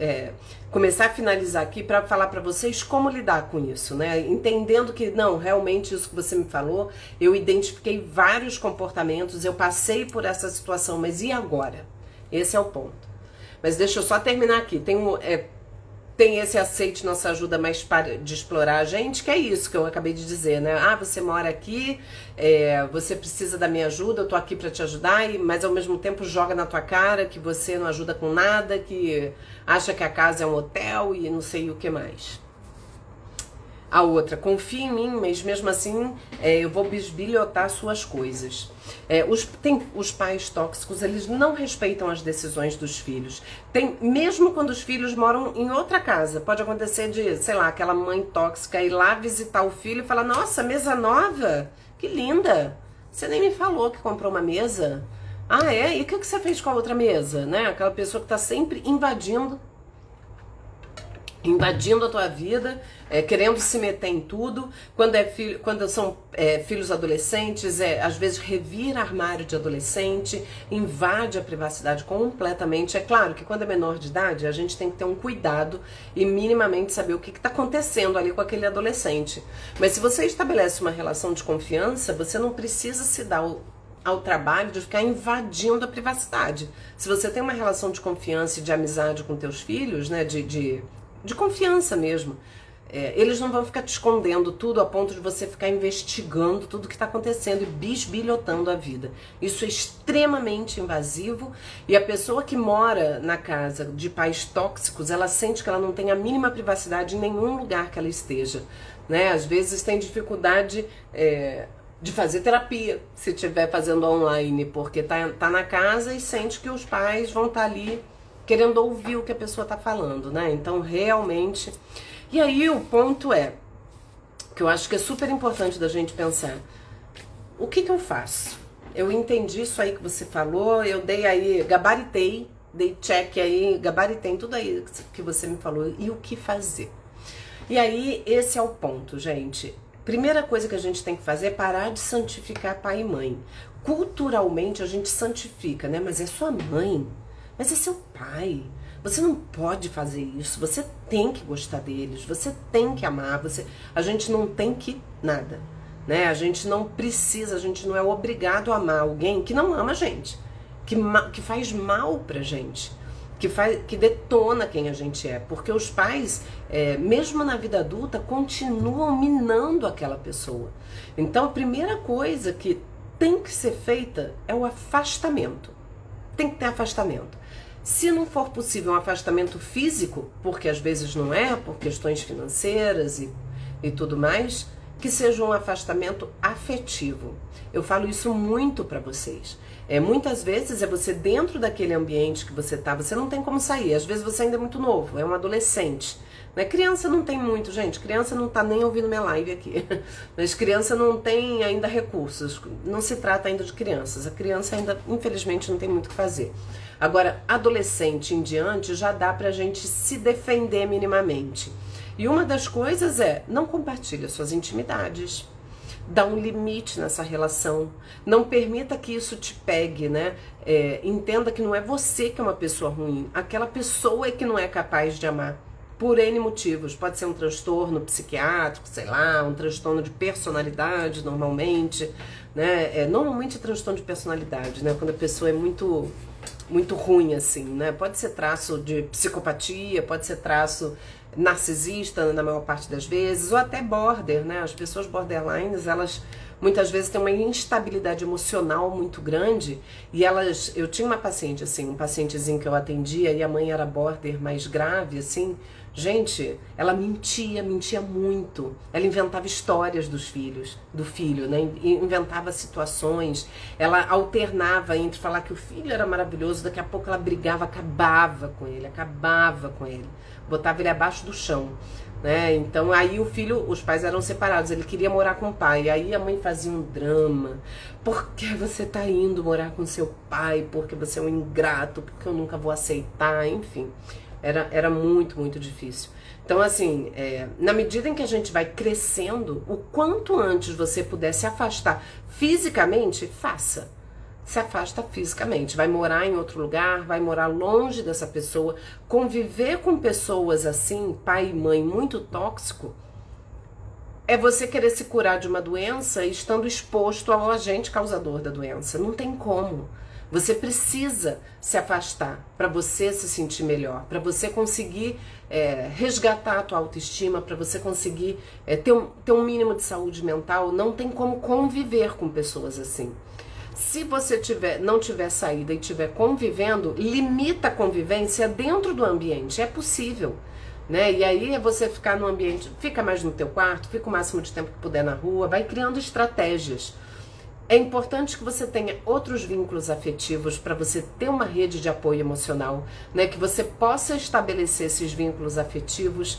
começar a finalizar aqui para falar para vocês como lidar com isso, né? Entendendo que, não, realmente isso que você me falou, eu identifiquei vários comportamentos, eu passei por essa situação, mas e agora? Esse é o ponto. Mas deixa eu só terminar aqui, tem esse aceite nossa ajuda mais de explorar a gente, que é isso que eu acabei de dizer, né? Você mora aqui, você precisa da minha ajuda, eu tô aqui para te ajudar, mas ao mesmo tempo joga na tua cara que você não ajuda com nada, que acha que a casa é um hotel e não sei o que mais. A outra, confia em mim, mas mesmo assim eu vou bisbilhotar suas coisas. Os pais tóxicos, eles não respeitam as decisões dos filhos. Mesmo quando os filhos moram em outra casa, pode acontecer de, sei lá, aquela mãe tóxica ir lá visitar o filho e falar, nossa, mesa nova, que linda, você nem me falou que comprou uma mesa. E o que você fez com a outra mesa? Né? Aquela pessoa que está sempre invadindo a tua vida, querendo se meter em tudo. Quando são filhos adolescentes, às vezes revira armário de adolescente, invade a privacidade completamente. É claro que quando é menor de idade, a gente tem que ter um cuidado e minimamente saber o que está acontecendo ali com aquele adolescente. Mas se você estabelece uma relação de confiança, você não precisa se dar ao trabalho de ficar invadindo a privacidade. Se você tem uma relação de confiança e de amizade com teus filhos, né, de confiança mesmo, eles não vão ficar te escondendo tudo a ponto de você ficar investigando tudo que está acontecendo e bisbilhotando a vida. Isso é extremamente invasivo e a pessoa que mora na casa de pais tóxicos, ela sente que ela não tem a mínima privacidade em nenhum lugar que ela esteja, né? Às vezes tem dificuldade de fazer terapia, se estiver fazendo online, porque tá na casa e sente que os pais vão estar ali querendo ouvir o que a pessoa está falando, né? Então, realmente... E aí, o ponto que eu acho que é super importante da gente pensar, o que eu faço? Eu entendi isso aí que você falou, eu dei aí, gabaritei, dei check aí, gabaritei tudo aí que você me falou, e o que fazer? E aí, esse é o ponto, gente. Primeira coisa que a gente tem que fazer é parar de santificar pai e mãe. Culturalmente, a gente santifica, né? Mas é sua mãe. Mas é seu pai, você não pode fazer isso, você tem que gostar deles, você tem que amar, a gente não tem que nada, né? A gente não precisa, a gente não é obrigado a amar alguém que não ama a gente, que faz mal pra gente, que detona quem a gente é, porque os pais, mesmo na vida adulta, continuam minando aquela pessoa. Então a primeira coisa que tem que ser feita é o afastamento, tem que ter afastamento. Se não for possível um afastamento físico, porque às vezes não é, por questões financeiras e tudo mais, que seja um afastamento afetivo. Eu falo isso muito para vocês. Muitas vezes é você dentro daquele ambiente que você tá, você não tem como sair. Às vezes você ainda é muito novo, é um adolescente, Né? Criança não tem muito, gente, criança não tá nem ouvindo minha live aqui, mas criança não tem ainda recursos, não se trata ainda de crianças, a criança ainda, infelizmente, não tem muito o que fazer. Agora, adolescente em diante, já dá pra gente se defender minimamente. E uma das coisas é, não compartilhe suas intimidades. Dá um limite nessa relação. Não permita que isso te pegue, né? Entenda que não é você que é uma pessoa ruim. Aquela pessoa é que não é capaz de amar. Por N motivos. Pode ser um transtorno psiquiátrico, sei lá, um transtorno de personalidade, normalmente. Né? Normalmente é transtorno de personalidade, né? Quando a pessoa é muito ruim, assim, né? Pode ser traço de psicopatia, pode ser traço narcisista na maior parte das vezes, ou até border, né? As pessoas borderlines, elas muitas vezes têm uma instabilidade emocional muito grande e elas... Eu tinha uma paciente, assim, um pacientezinho que eu atendia e a mãe era border mais grave, assim... Gente, ela mentia muito. Ela inventava histórias do filho, né? Inventava situações. Ela alternava entre falar que o filho era maravilhoso, daqui a pouco ela brigava, acabava com ele. Botava ele abaixo do chão, né? Então aí o filho, os pais eram separados, ele queria morar com o pai. Aí a mãe fazia um drama. Por que você tá indo morar com seu pai? Porque você é um ingrato, porque eu nunca vou aceitar, enfim. Era muito difícil. Então, assim, na medida em que a gente vai crescendo, o quanto antes você puder se afastar fisicamente, faça. Se afasta fisicamente. Vai morar em outro lugar, vai morar longe dessa pessoa. Conviver com pessoas assim, pai e mãe, muito tóxico, é você querer se curar de uma doença estando exposto ao agente causador da doença. Não tem como. Você precisa se afastar para você se sentir melhor, para você conseguir resgatar a tua autoestima, para você conseguir ter um mínimo de saúde mental. Não tem como conviver com pessoas assim. Se você não tiver saída e estiver convivendo, limita a convivência dentro do ambiente. É possível. Né? E aí é você ficar no ambiente, fica mais no teu quarto, fica o máximo de tempo que puder na rua, vai criando estratégias. É importante que você tenha outros vínculos afetivos para você ter uma rede de apoio emocional, né? Que você possa estabelecer esses vínculos afetivos,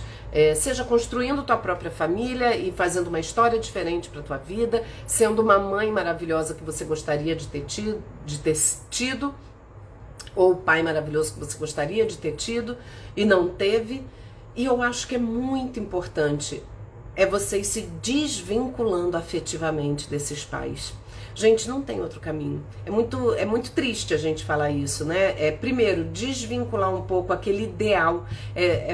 seja construindo tua própria família e fazendo uma história diferente para tua vida, sendo uma mãe maravilhosa que você gostaria de ter tido, ou o pai maravilhoso que você gostaria de ter tido e não teve. E eu acho que é muito importante você se desvinculando afetivamente desses pais. Gente, não tem outro caminho. É muito triste a gente falar isso, né? Primeiro, desvincular um pouco aquele ideal,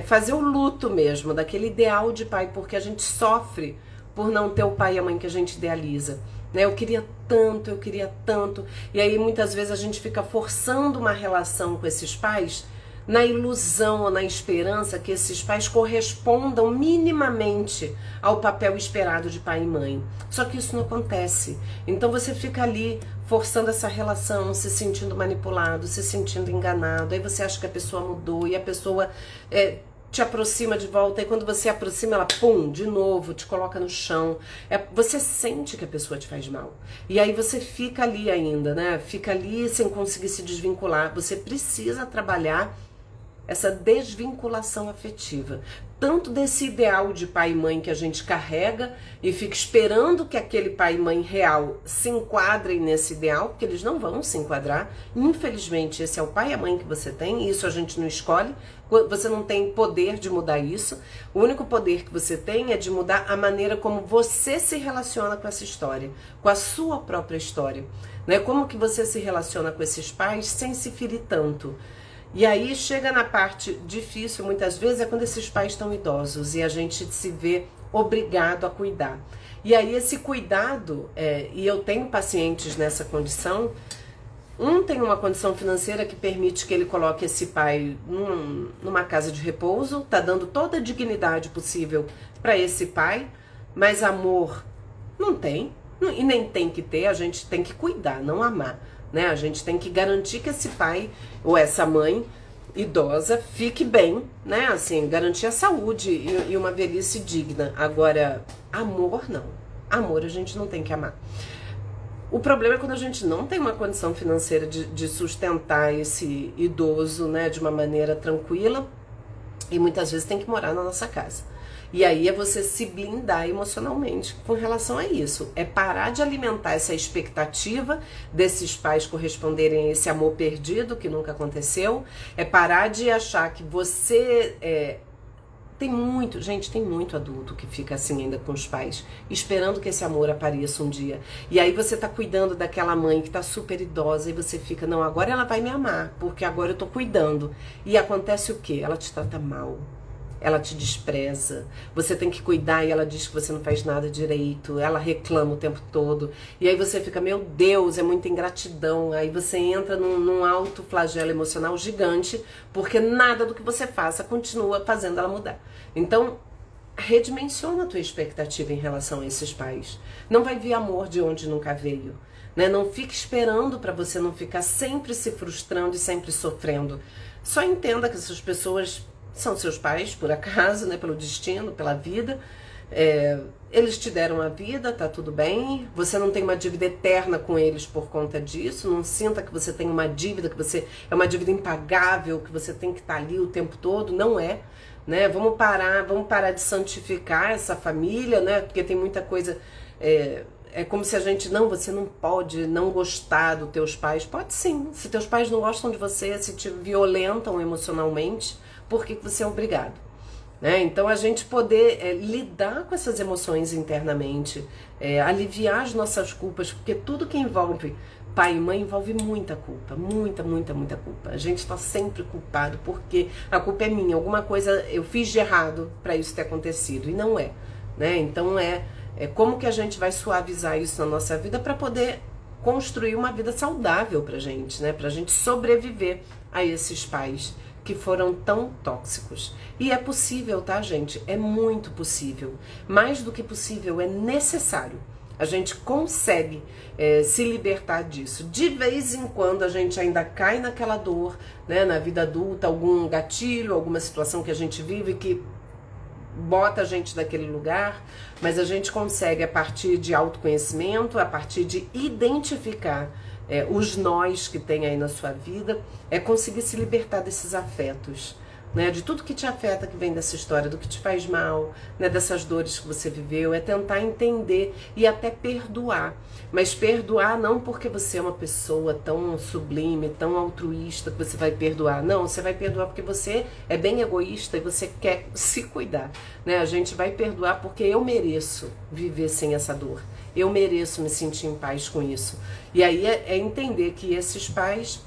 fazer o luto mesmo daquele ideal de pai, porque a gente sofre por não ter o pai e a mãe que a gente idealiza. Né? Eu queria tanto. E aí muitas vezes a gente fica forçando uma relação com esses pais na ilusão ou na esperança que esses pais correspondam minimamente ao papel esperado de pai e mãe. Só que isso não acontece. Então você fica ali forçando essa relação, se sentindo manipulado, se sentindo enganado. Aí você acha que a pessoa mudou e a pessoa te aproxima de volta. E quando você aproxima, ela, pum, de novo, te coloca no chão. Você sente que a pessoa te faz mal. E aí você fica ali ainda, né? Fica ali sem conseguir se desvincular. Você precisa trabalhar essa desvinculação afetiva, tanto desse ideal de pai e mãe que a gente carrega e fica esperando que aquele pai e mãe real se enquadrem nesse ideal, porque eles não vão se enquadrar. Infelizmente, esse é o pai e a mãe que você tem, isso a gente não escolhe, você não tem poder de mudar isso. O único poder que você tem é de mudar a maneira como você se relaciona com essa história, com a sua própria história, né? Como que você se relaciona com esses pais sem se ferir tanto. E aí chega na parte difícil, muitas vezes, é quando esses pais estão idosos e a gente se vê obrigado a cuidar. E aí esse cuidado, e eu tenho pacientes nessa condição, um tem uma condição financeira que permite que ele coloque esse pai numa casa de repouso, tá dando toda a dignidade possível para esse pai, mas amor não tem, e nem tem que ter, a gente tem que cuidar, não amar. Né? A gente tem que garantir que esse pai ou essa mãe idosa fique bem, né? Assim, garantir a saúde e uma velhice digna. Agora, amor não. Amor a gente não tem que amar. O problema é quando a gente não tem uma condição financeira de sustentar esse idoso, né, de uma maneira tranquila. E muitas vezes tem que morar na nossa casa. E aí é você se blindar emocionalmente com relação a isso. É parar de alimentar essa expectativa desses pais corresponderem a esse amor perdido que nunca aconteceu. É parar de achar que você tem muito adulto que fica assim ainda com os pais, esperando que esse amor apareça um dia. E aí você tá cuidando daquela mãe que tá super idosa e você fica, não, agora ela vai me amar, porque agora eu tô cuidando. E acontece o quê? Ela te trata mal. Ela te despreza, você tem que cuidar e ela diz que você não faz nada direito, ela reclama o tempo todo, e aí você fica, meu Deus, é muita ingratidão, aí você entra num alto flagelo emocional gigante, porque nada do que você faça continua fazendo ela mudar. Então, redimensiona a tua expectativa em relação a esses pais. Não vai vir amor de onde nunca veio. Né? Não fique esperando para você não ficar sempre se frustrando e sempre sofrendo. Só entenda que essas pessoas são seus pais, por acaso, né, pelo destino, pela vida. Eles te deram a vida, tá tudo bem. Você não tem uma dívida eterna com eles por conta disso. Não sinta que você tem uma dívida, que você é uma dívida impagável, que você tem que estar ali o tempo todo. Não é. Né? Vamos parar de santificar essa família, né? Porque tem muita coisa... É como se a gente, você não pode não gostar dos teus pais. Pode sim. Se teus pais não gostam de você, se te violentam emocionalmente, por que você é obrigado? Né? Então a gente poder lidar com essas emoções internamente, aliviar as nossas culpas, porque tudo que envolve pai e mãe envolve muita culpa, muita culpa. A gente está sempre culpado porque a culpa é minha, alguma coisa eu fiz de errado para isso ter acontecido, e não é. Né? Então como que a gente vai suavizar isso na nossa vida para poder construir uma vida saudável pra gente, né? Pra gente sobreviver a esses pais que foram tão tóxicos. E é possível, tá, gente? É muito possível. Mais do que possível, é necessário. A gente consegue se libertar disso. De vez em quando a gente ainda cai naquela dor, né, na vida adulta, algum gatilho, alguma situação que a gente vive que bota a gente daquele lugar, mas a gente consegue, a partir de autoconhecimento, a partir de identificar os nós que tem aí na sua vida, conseguir se libertar desses afetos, né, de tudo que te afeta, que vem dessa história, do que te faz mal, né, dessas dores que você viveu, tentar entender e até perdoar. Mas perdoar não porque você é uma pessoa tão sublime, tão altruísta que você vai perdoar. Não, você vai perdoar porque você é bem egoísta e você quer se cuidar. Né? A gente vai perdoar porque eu mereço viver sem essa dor. Eu mereço me sentir em paz com isso. E aí é entender que esses pais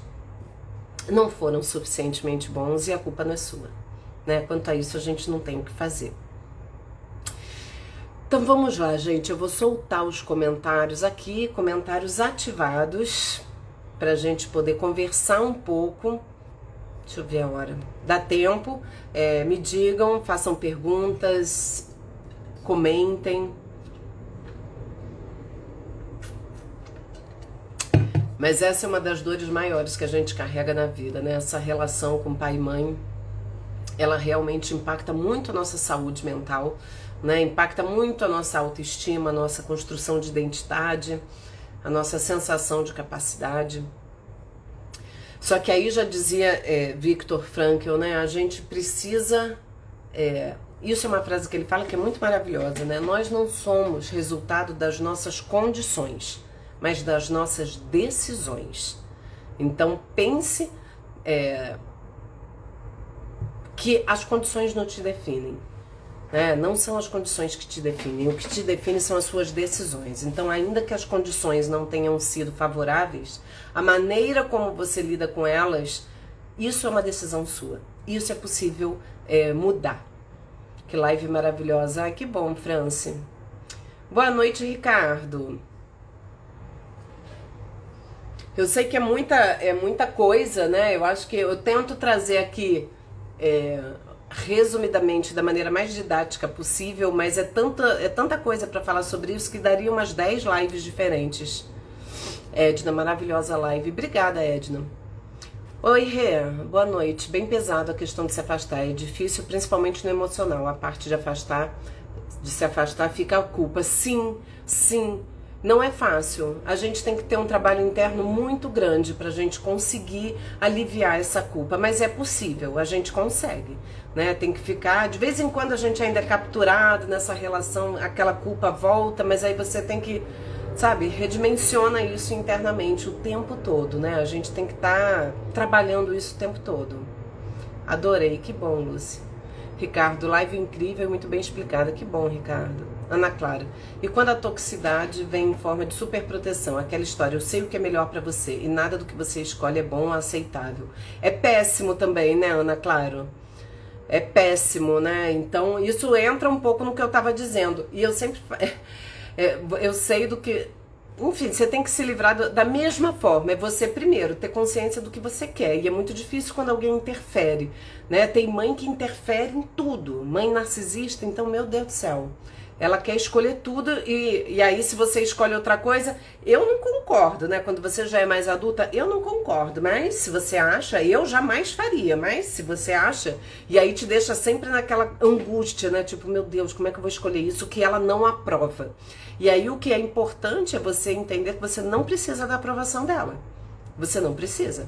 não foram suficientemente bons e a culpa não é sua. Né? Quanto a isso, a gente não tem o que fazer. Então vamos lá, gente. Eu vou soltar os comentários aqui, comentários ativados, pra gente poder conversar um pouco. Deixa eu ver a hora. Dá tempo. Me digam, façam perguntas, comentem. Mas essa é uma das dores maiores que a gente carrega na vida, né? Essa relação com pai e mãe, ela realmente impacta muito a nossa saúde mental, né? Impacta muito a nossa autoestima, a nossa construção de identidade, a nossa sensação de capacidade. Só que aí já dizia Viktor Frankl, né? A gente precisa... isso é uma frase que ele fala que é muito maravilhosa, né? Nós não somos resultado das nossas condições, mas das nossas decisões. Então pense que as condições não te definem, né? Não são as condições que te definem, o que te define são as suas decisões. Então, ainda que as condições não tenham sido favoráveis, a maneira como você lida com elas, isso é uma decisão sua. Isso é possível mudar. Que live maravilhosa. Ai, que bom, Franci. Boa noite, Ricardo. Eu sei que é muita coisa, né? Eu acho que eu tento trazer aqui resumidamente, da maneira mais didática possível, mas é tanta coisa para falar sobre isso que daria umas 10 lives diferentes. Edna, maravilhosa live. Obrigada, Edna. Oi, Rê, boa noite. Bem pesado a questão de se afastar. É difícil, principalmente no emocional. A parte de se afastar, fica a culpa. Sim, sim. Não é fácil, a gente tem que ter um trabalho interno muito grande para a gente conseguir aliviar essa culpa, mas é possível, a gente consegue, né? Tem que ficar, de vez em quando a gente ainda é capturado nessa relação, aquela culpa volta, mas aí você tem que, sabe, redimensiona isso internamente o tempo todo, né? A gente tem que estar trabalhando isso o tempo todo. Adorei, que bom, Lúcia. Ricardo, live incrível e muito bem explicada. Que bom, Ricardo. Ana Clara. E quando a toxicidade vem em forma de superproteção, aquela história, eu sei o que é melhor pra você e nada do que você escolhe é bom ou aceitável. É péssimo também, né, Ana Clara? É péssimo, né? Então, isso entra um pouco no que eu tava dizendo. E eu sempre... eu sei do que... Enfim, você tem que se livrar da mesma forma. É você primeiro ter consciência do que você quer. E é muito difícil quando alguém interfere, né? Tem mãe que interfere em tudo. Mãe narcisista, então, meu Deus do céu. Ela quer escolher tudo e aí se você escolhe outra coisa, eu não concordo, né? Quando você já é mais adulta, eu não concordo. Mas se você acha, eu jamais faria. Mas se você acha, e aí te deixa sempre naquela angústia, né? Tipo, meu Deus, como é que eu vou escolher isso que ela não aprova? E aí o que é importante é você entender que você não precisa da aprovação dela. Você não precisa.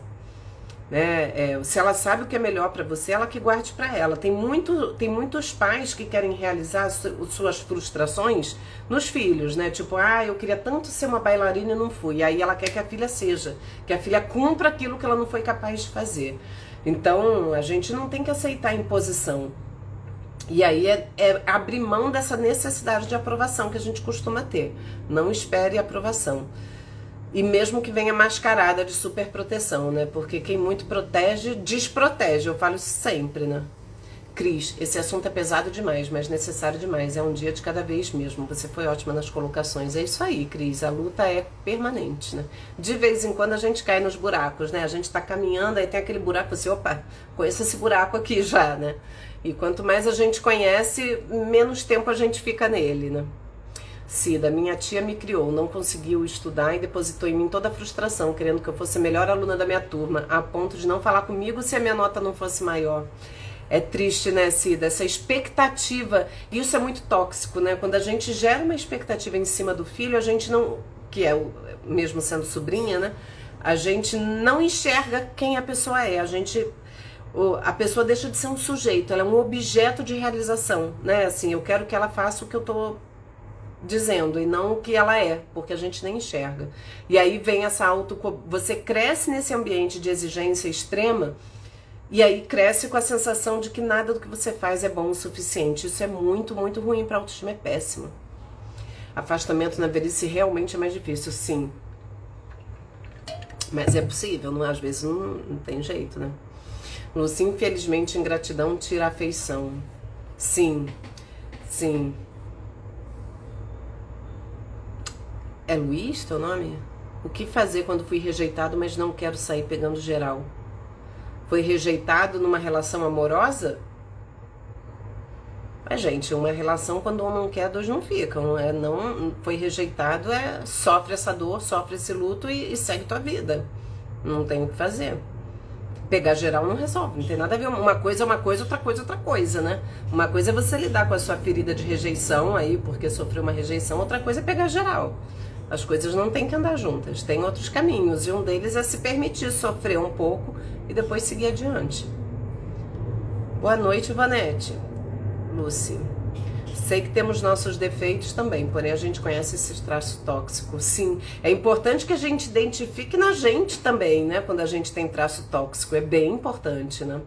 Né? Se ela sabe o que é melhor para você, ela que guarde para ela. Tem muitos pais que querem realizar suas frustrações nos filhos, né? Tipo, eu queria tanto ser uma bailarina e não fui. E aí ela quer que a filha seja, que a filha cumpra aquilo que ela não foi capaz de fazer. Então, a gente não tem que aceitar a imposição. E aí é abrir mão dessa necessidade de aprovação que a gente costuma ter. Não espere aprovação. E mesmo que venha mascarada de superproteção, né? Porque quem muito protege, desprotege. Eu falo isso sempre, né? Cris, esse assunto é pesado demais, mas necessário demais. É um dia de cada vez mesmo. Você foi ótima nas colocações. É isso aí, Cris. A luta é permanente, né? De vez em quando a gente cai nos buracos, né? A gente tá caminhando, aí tem aquele buraco assim, opa, conheço esse buraco aqui já, né? E quanto mais a gente conhece, menos tempo a gente fica nele, né? Cida, minha tia me criou, não conseguiu estudar e depositou em mim toda a frustração, querendo que eu fosse a melhor aluna da minha turma, a ponto de não falar comigo se a minha nota não fosse maior. É triste, né, Cida? Essa expectativa, e isso é muito tóxico, né? Quando a gente gera uma expectativa em cima do filho, a gente não, que é mesmo sendo sobrinha, né? A gente não enxerga quem a pessoa é, a pessoa deixa de ser um sujeito, ela é um objeto de realização, né? Assim, eu quero que ela faça o que eu tô dizendo e não o que ela é, porque a gente nem enxerga. E aí vem essa você cresce nesse ambiente de exigência extrema e aí cresce com a sensação de que nada do que você faz é bom o suficiente. Isso é muito, muito ruim para a autoestima, é péssimo. Afastamento na velhice realmente é mais difícil, sim. Mas é possível, não? Às vezes não tem jeito, né? Lúcia, infelizmente, ingratidão tira a afeição. Sim, sim. É Luiz teu nome? O que fazer quando fui rejeitado, mas não quero sair pegando geral? Foi rejeitado numa relação amorosa? Mas, gente, uma relação quando um não quer, dois não ficam. Não foi rejeitado, sofre essa dor, sofre esse luto e segue tua vida. Não tem o que fazer. Pegar geral não resolve, não tem nada a ver. Uma coisa é uma coisa, outra coisa é outra coisa, né? Uma coisa é você lidar com a sua ferida de rejeição aí, porque sofreu uma rejeição, outra coisa é pegar geral. As coisas não têm que andar juntas, tem outros caminhos, e um deles é se permitir sofrer um pouco e depois seguir adiante. Boa noite, Vanete. Lucy. Sei que temos nossos defeitos também, porém a gente conhece esses traços tóxicos. Sim, é importante que a gente identifique na gente também, né? Quando a gente tem traço tóxico, é bem importante, né?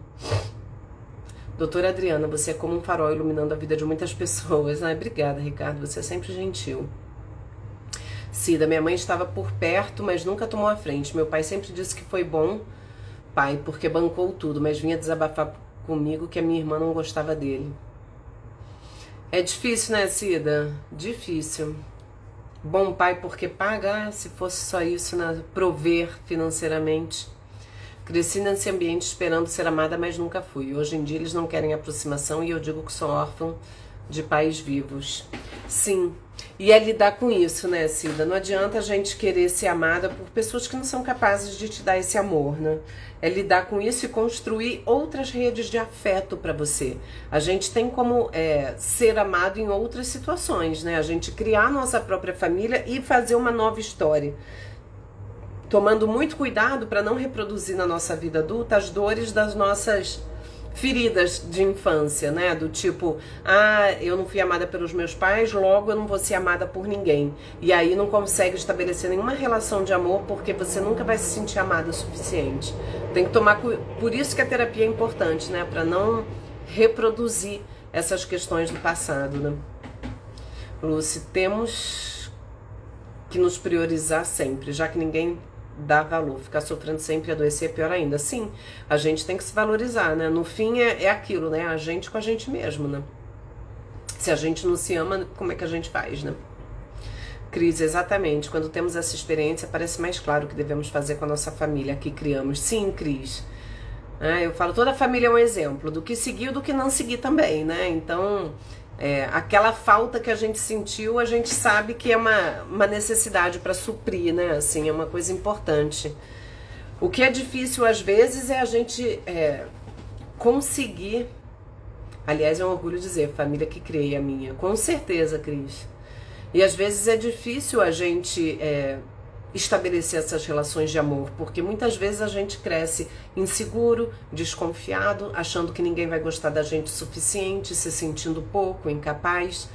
Doutora Adriana, você é como um farol iluminando a vida de muitas pessoas, né? Obrigada, Ricardo, você é sempre gentil. Cida, minha mãe estava por perto, mas nunca tomou a frente. Meu pai sempre disse que foi bom pai, porque bancou tudo, mas vinha desabafar comigo que a minha irmã não gostava dele. É difícil, né, Cida? Difícil. Bom pai porque paga, se fosse só isso, né? Prover financeiramente. Cresci nesse ambiente esperando ser amada, mas nunca fui. Hoje em dia eles não querem aproximação e eu digo que sou órfã de pais vivos. Sim. E é lidar com isso, né, Cida? Não adianta a gente querer ser amada por pessoas que não são capazes de te dar esse amor, né? É lidar com isso e construir outras redes de afeto para você. A gente tem como ser amado em outras situações, né? A gente criar nossa própria família e fazer uma nova história. Tomando muito cuidado para não reproduzir na nossa vida adulta as dores das nossas feridas de infância, né? Do tipo, ah, eu não fui amada pelos meus pais, logo eu não vou ser amada por ninguém. E aí não consegue estabelecer nenhuma relação de amor porque você nunca vai se sentir amada o suficiente. Tem que tomar, por isso que a terapia é importante, né? Para não reproduzir essas questões do passado, né? Lúcia, temos que nos priorizar sempre, já que ninguém dá valor. Ficar sofrendo sempre e adoecer é pior ainda. Sim, a gente tem que se valorizar, né? No fim é aquilo, né? A gente com a gente mesmo, né? Se a gente não se ama, como é que a gente faz, né? Cris, exatamente. Quando temos essa experiência, parece mais claro o que devemos fazer com a nossa família que criamos. Sim, Cris. Eu falo, toda família é um exemplo do que seguir e do que não seguir também, né? Então, aquela falta que a gente sentiu, a gente sabe que é uma necessidade para suprir, né? Assim, é uma coisa importante. O que é difícil às vezes é a gente conseguir. Aliás, é um orgulho dizer, família que criei a minha. Com certeza, Cris. E às vezes é difícil a gente estabelecer essas relações de amor, porque muitas vezes a gente cresce inseguro, desconfiado, achando que ninguém vai gostar da gente o suficiente, se sentindo pouco, incapaz.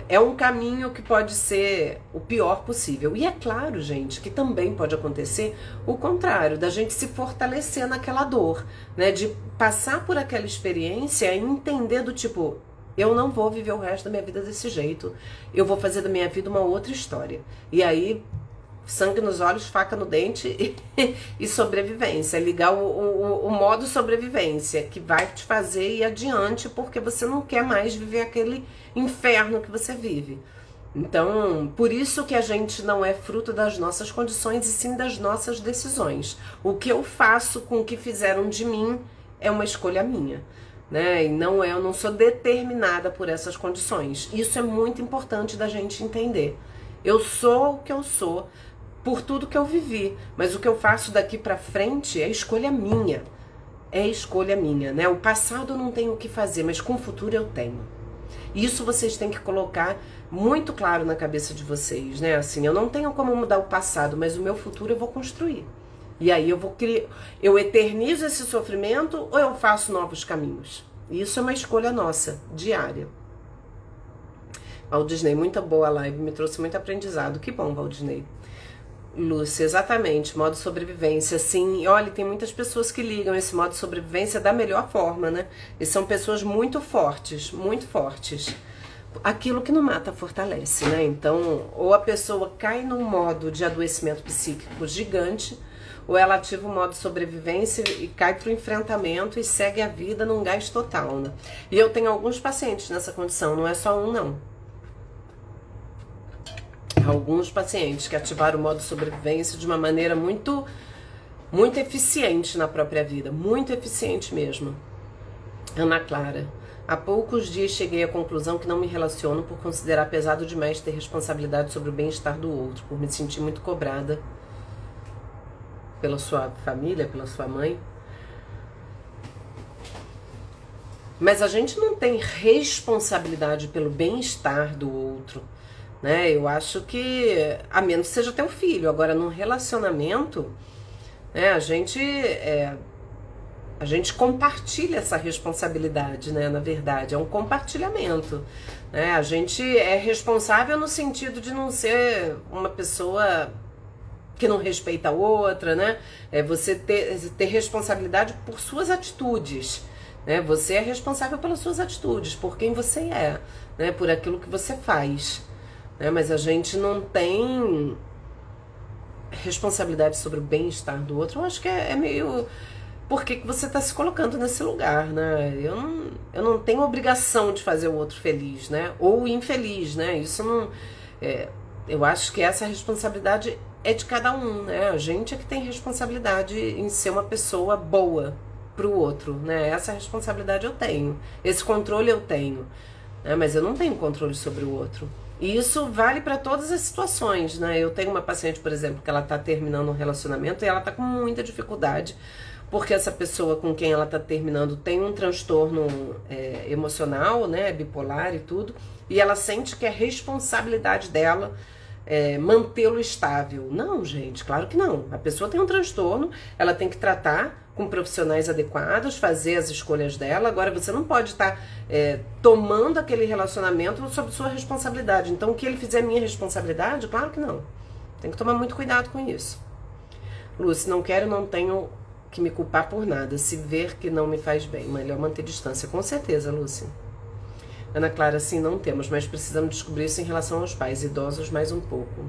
É um caminho que pode ser o pior possível. E é claro, gente, que também pode acontecer o contrário, da gente se fortalecer naquela dor, né? De passar por aquela experiência e entender do tipo, eu não vou viver o resto da minha vida desse jeito, eu vou fazer da minha vida uma outra história. E aí, sangue nos olhos, faca no dente e sobrevivência. Ligar o modo sobrevivência, que vai te fazer ir adiante, porque você não quer mais viver aquele inferno que você vive. Então, por isso que a gente não é fruto das nossas condições, e sim das nossas decisões. O que eu faço com o que fizeram de mim é uma escolha minha, né? E eu não sou determinada por essas condições. Isso é muito importante da gente entender. Eu sou o que eu sou por tudo que eu vivi, mas o que eu faço daqui pra frente é escolha minha. É escolha minha, né? O passado eu não tenho o que fazer, mas com o futuro eu tenho. Isso vocês têm que colocar muito claro na cabeça de vocês, né? Assim, eu não tenho como mudar o passado, mas o meu futuro eu vou construir. E aí eu vou criar, eu eternizo esse sofrimento ou eu faço novos caminhos? Isso é uma escolha nossa, diária. Valdisney, muito boa a live, me trouxe muito aprendizado. Que bom, Valdisney. Lúcia, exatamente, modo sobrevivência, sim. E olha, tem muitas pessoas que ligam esse modo sobrevivência da melhor forma, né? E são pessoas muito fortes, muito fortes. Aquilo que não mata fortalece, né? Então, ou a pessoa cai num modo de adoecimento psíquico gigante, ou ela ativa o modo sobrevivência e cai pro enfrentamento e segue a vida num gás total, né? E eu tenho alguns pacientes nessa condição, não é só um, não. Alguns pacientes que ativaram o modo sobrevivência de uma maneira muito eficiente na própria vida, muito eficiente mesmo. Ana Clara, há poucos dias cheguei à conclusão que não me relaciono por considerar pesado demais ter responsabilidade sobre o bem-estar do outro, por me sentir muito cobrada pela sua família, pela sua mãe. Mas a gente não tem responsabilidade pelo bem-estar do outro, né? Eu acho que, a menos que seja teu filho. Agora, num relacionamento, né, a gente compartilha essa responsabilidade, né? Na verdade, é um compartilhamento, né? A gente é responsável no sentido de não ser uma pessoa que não respeita a outra, né? É você ter responsabilidade por suas atitudes, né? Você é responsável pelas suas atitudes, por quem você é, né? Por aquilo que você faz. Mas a gente não tem responsabilidade sobre o bem-estar do outro. Eu acho que é meio... Por que você está se colocando nesse lugar, né? Eu não tenho obrigação de fazer o outro feliz, né? Ou infeliz, né? Isso não... eu acho que essa responsabilidade é de cada um, né? A gente é que tem responsabilidade em ser uma pessoa boa pro outro, né? Essa responsabilidade eu tenho. Esse controle eu tenho, né? Mas eu não tenho controle sobre o outro. E isso vale para todas as situações, né? Eu tenho uma paciente, por exemplo, que ela tá terminando um relacionamento e ela tá com muita dificuldade, porque essa pessoa com quem ela tá terminando tem um transtorno emocional, né? Bipolar e tudo, e ela sente que é responsabilidade dela mantê-lo estável. Não, gente, claro que não. A pessoa tem um transtorno, ela tem que tratar com profissionais adequados, fazer as escolhas dela. Agora, você não pode estar tomando aquele relacionamento sob sua responsabilidade. Então, o que ele fizer é minha responsabilidade? Claro que não. Tem que tomar muito cuidado com isso. Lúcia, não quero, não tenho que me culpar por nada. Se ver que não me faz bem, melhor manter distância. Com certeza, Lúcia. Ana Clara, sim, não temos, mas precisamos descobrir isso em relação aos pais idosos mais um pouco.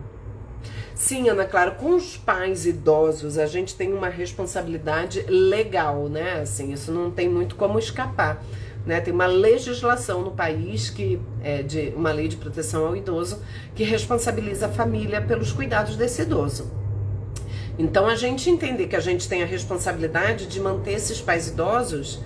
Sim, Ana Clara, com os pais idosos a gente tem uma responsabilidade legal, né? Assim, isso não tem muito como escapar, né? Tem uma legislação no país que é uma lei de proteção ao idoso que responsabiliza a família pelos cuidados desse idoso. Então a gente entender que a gente tem a responsabilidade de manter esses pais idosos.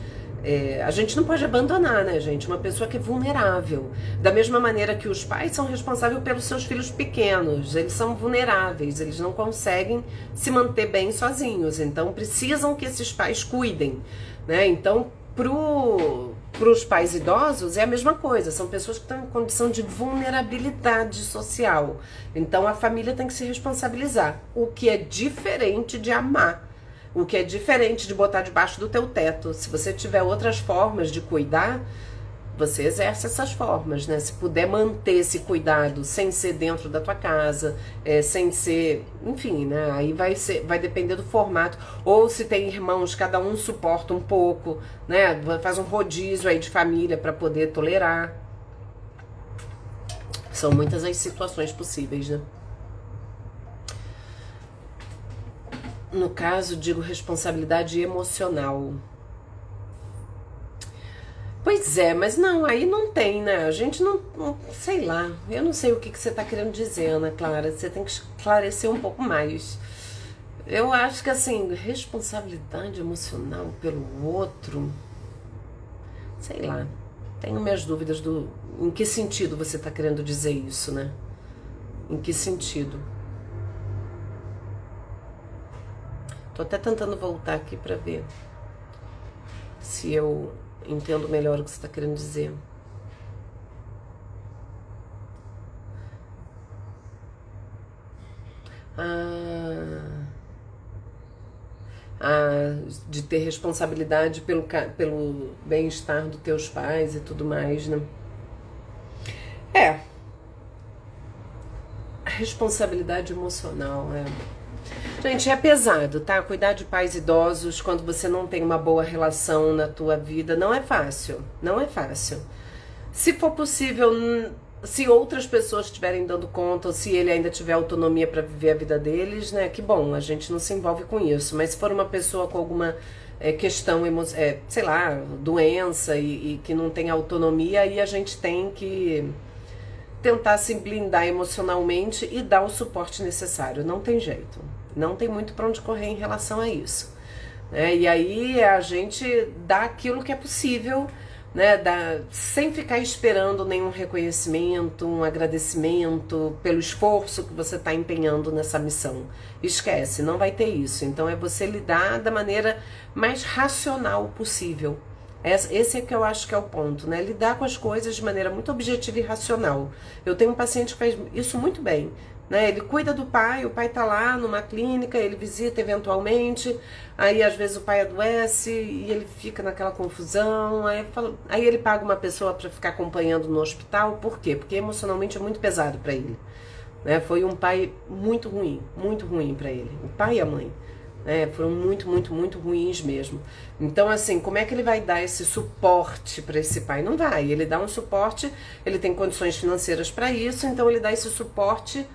A gente não pode abandonar, né, gente? Uma pessoa que é vulnerável. Da mesma maneira que os pais são responsáveis pelos seus filhos pequenos. Eles são vulneráveis, eles não conseguem se manter bem sozinhos. Então, precisam que esses pais cuidem, né? Então, pros pais idosos é a mesma coisa. São pessoas que estão em condição de vulnerabilidade social. Então, a família tem que se responsabilizar. O que é diferente de amar. O que é diferente de botar debaixo do teu teto. Se você tiver outras formas de cuidar, você exerce essas formas, né? Se puder manter esse cuidado sem ser dentro da tua casa, sem ser, enfim, né? Aí vai depender do formato. Ou se tem irmãos, cada um suporta um pouco, né? Faz um rodízio aí de família para poder tolerar. São muitas as situações possíveis, né? No caso, digo responsabilidade emocional. Pois é, mas não, aí não tem, né? A gente não sei lá. Eu não sei o que você tá querendo dizer, Ana Clara. Você tem que esclarecer um pouco mais. Eu acho que, assim, responsabilidade emocional pelo outro... Sei lá. Tenho minhas dúvidas em que sentido você tá querendo dizer isso, né? Em que sentido? Tô até tentando voltar aqui pra ver se eu entendo melhor o que você tá querendo dizer. De ter responsabilidade pelo bem-estar dos teus pais e tudo mais, né? Responsabilidade emocional, Gente, é pesado, tá? Cuidar de pais idosos quando você não tem uma boa relação na tua vida não é fácil. Não é fácil. Se for possível, se outras pessoas estiverem dando conta, ou se ele ainda tiver autonomia para viver a vida deles, né? Que bom, a gente não se envolve com isso. Mas se for uma pessoa com alguma questão, sei lá, doença e que não tem autonomia, aí a gente tem que tentar se blindar emocionalmente e dar o suporte necessário. Não tem jeito. Não tem muito para onde correr em relação a isso. E aí a gente dá aquilo que é possível, né? Sem ficar esperando nenhum reconhecimento, um agradecimento pelo esforço que você está empenhando nessa missão. Esquece, não vai ter isso. Então é você lidar da maneira mais racional possível. Esse é que eu acho que é o ponto, né? Lidar com as coisas de maneira muito objetiva e racional. Eu tenho um paciente que faz isso muito bem, né? Ele cuida do pai, o pai tá lá numa clínica, ele visita eventualmente, aí às vezes o pai adoece e ele fica naquela confusão, aí ele paga uma pessoa para ficar acompanhando no hospital. Por quê? Porque emocionalmente é muito pesado para ele, né? Foi um pai muito ruim para ele, o pai e a mãe. Foram muito ruins mesmo. Então, assim, como é que ele vai dar esse suporte para esse pai? Não vai. Ele dá um suporte, ele tem condições financeiras para isso, então ele dá esse suporte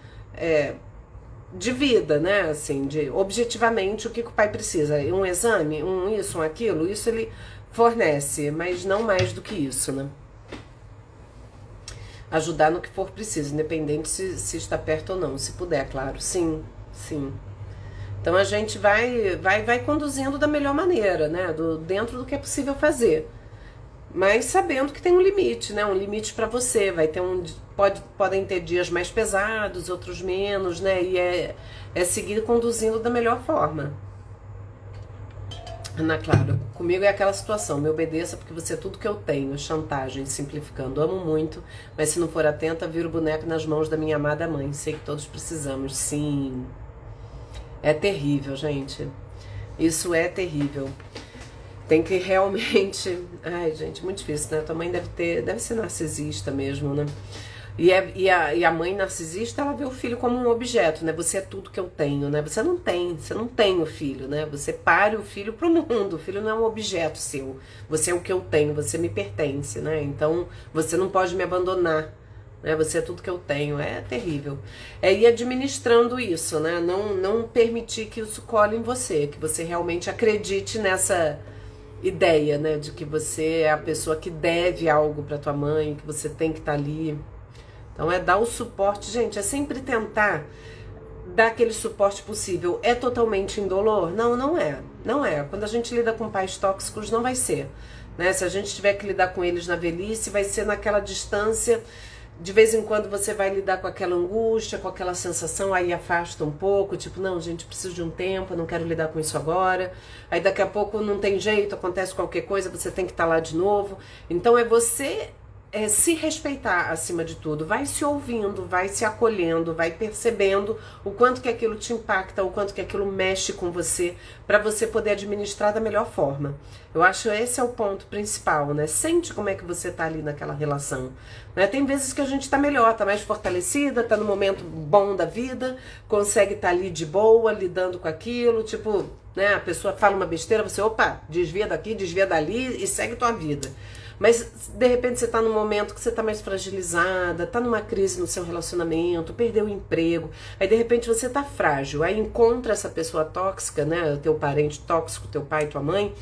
de vida, né? Assim, objetivamente o que o pai precisa. Um exame, isso, aquilo, isso ele fornece, mas não mais do que isso, né? Ajudar no que for preciso, independente se está perto ou não, se puder, claro. Sim. Então a gente vai conduzindo da melhor maneira, né? Dentro do que é possível fazer. Mas sabendo que tem um limite, né? Um limite para você. Podem ter dias mais pesados, outros menos, né? E é seguir conduzindo da melhor forma. Ana Clara, comigo é aquela situação, me obedeça porque você é tudo que eu tenho, chantagem, simplificando, amo muito, mas se não for atenta, viro o boneco nas mãos da minha amada mãe, sei que todos precisamos, sim. É terrível, gente. Isso é terrível. Tem que realmente... Ai, gente, muito difícil, né? Tua mãe deve ser narcisista mesmo, né? E a mãe narcisista, ela vê o filho como um objeto, né? Você é tudo que eu tenho, né? Você não tem o filho, né? Você pare o filho pro mundo, o filho não é um objeto seu. Você é o que eu tenho, você me pertence, né? Então, você não pode me abandonar, né? Você é tudo que eu tenho, é terrível. É ir administrando isso, né? Não permitir que isso cole em você, que você realmente acredite nessa ideia, né? De que você é a pessoa que deve algo pra tua mãe, que você tem que estar ali. Então é dar o suporte, gente, é sempre tentar dar aquele suporte possível. É totalmente indolor? Não, não é. Não é. Quando a gente lida com pais tóxicos, não vai ser. Né? Se a gente tiver que lidar com eles na velhice, vai ser naquela distância. De vez em quando você vai lidar com aquela angústia, com aquela sensação, aí afasta um pouco, tipo, não, gente, preciso de um tempo, eu não quero lidar com isso agora. Aí daqui a pouco não tem jeito, acontece qualquer coisa, você tem que estar lá de novo. Então é você... se respeitar acima de tudo, vai se ouvindo, vai se acolhendo, vai percebendo o quanto que aquilo te impacta, o quanto que aquilo mexe com você, para você poder administrar da melhor forma. Eu acho esse é o ponto principal, né? Sente como é que você tá ali naquela relação, né? Tem vezes que a gente tá melhor, tá mais fortalecida, tá no momento bom da vida, consegue estar ali de boa, lidando com aquilo, tipo, né? A pessoa fala uma besteira, você, opa, desvia daqui, desvia dali e segue tua vida. Mas, de repente, você tá num momento que você tá mais fragilizada, tá numa crise no seu relacionamento, perdeu o emprego, aí, de repente, você tá frágil, aí encontra essa pessoa tóxica, né, teu parente tóxico, teu pai, tua mãe,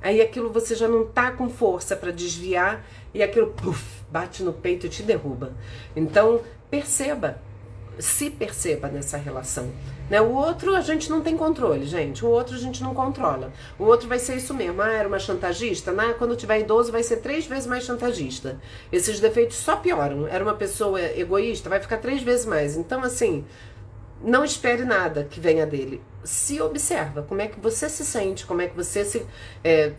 aí aquilo você já não tá com força pra desviar e aquilo, puf, bate no peito e te derruba. Então, se perceba nessa relação. Né? O outro a gente não tem controle, gente. O outro a gente não controla. O outro vai ser isso mesmo. Ah, era uma chantagista? Quando tiver idoso vai ser 3 vezes mais chantagista. Esses defeitos só pioram. Era uma pessoa egoísta? Vai ficar 3 vezes mais. Então, assim, não espere nada que venha dele. Se observa como é que você se sente, como é que você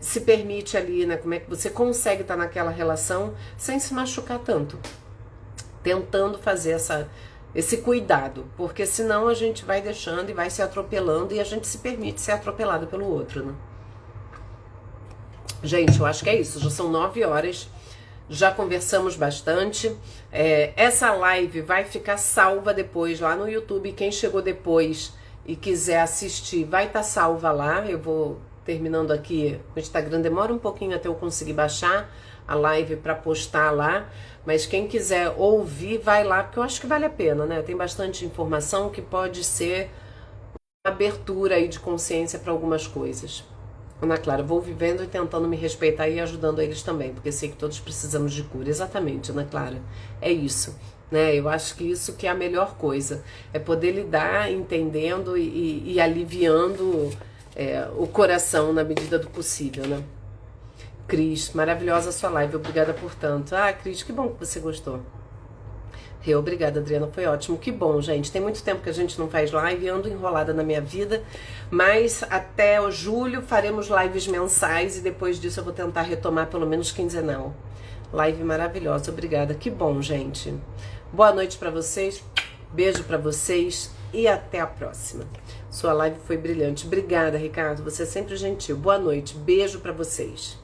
se permite ali, né? Como é que você consegue estar naquela relação sem se machucar tanto. Tentando fazer esse cuidado, porque senão a gente vai deixando e vai se atropelando e a gente se permite ser atropelado pelo outro, né? Gente, eu acho que é isso, já são 9 horas, já conversamos bastante, essa live vai ficar salva depois lá no YouTube, quem chegou depois e quiser assistir vai estar salva lá, eu vou terminando aqui, o Instagram demora um pouquinho até eu conseguir baixar a live para postar lá, mas quem quiser ouvir, vai lá, porque eu acho que vale a pena, né? Tem bastante informação que pode ser uma abertura aí de consciência para algumas coisas. Ana Clara, vou vivendo e tentando me respeitar e ajudando eles também, porque sei que todos precisamos de cura. Exatamente, Ana Clara, é isso, né? Eu acho que isso que é a melhor coisa, é poder lidar entendendo e aliviando o coração na medida do possível, né? Cris, maravilhosa a sua live, obrigada por tanto. Ah, Cris, que bom que você gostou. Obrigada, Adriana, foi ótimo, que bom, gente. Tem muito tempo que a gente não faz live, ando enrolada na minha vida, mas até o julho faremos lives mensais e depois disso eu vou tentar retomar pelo menos quinzenal. Live maravilhosa, obrigada, que bom, gente. Boa noite pra vocês, beijo pra vocês e até a próxima. Sua live foi brilhante, obrigada, Ricardo, você é sempre gentil. Boa noite, beijo pra vocês.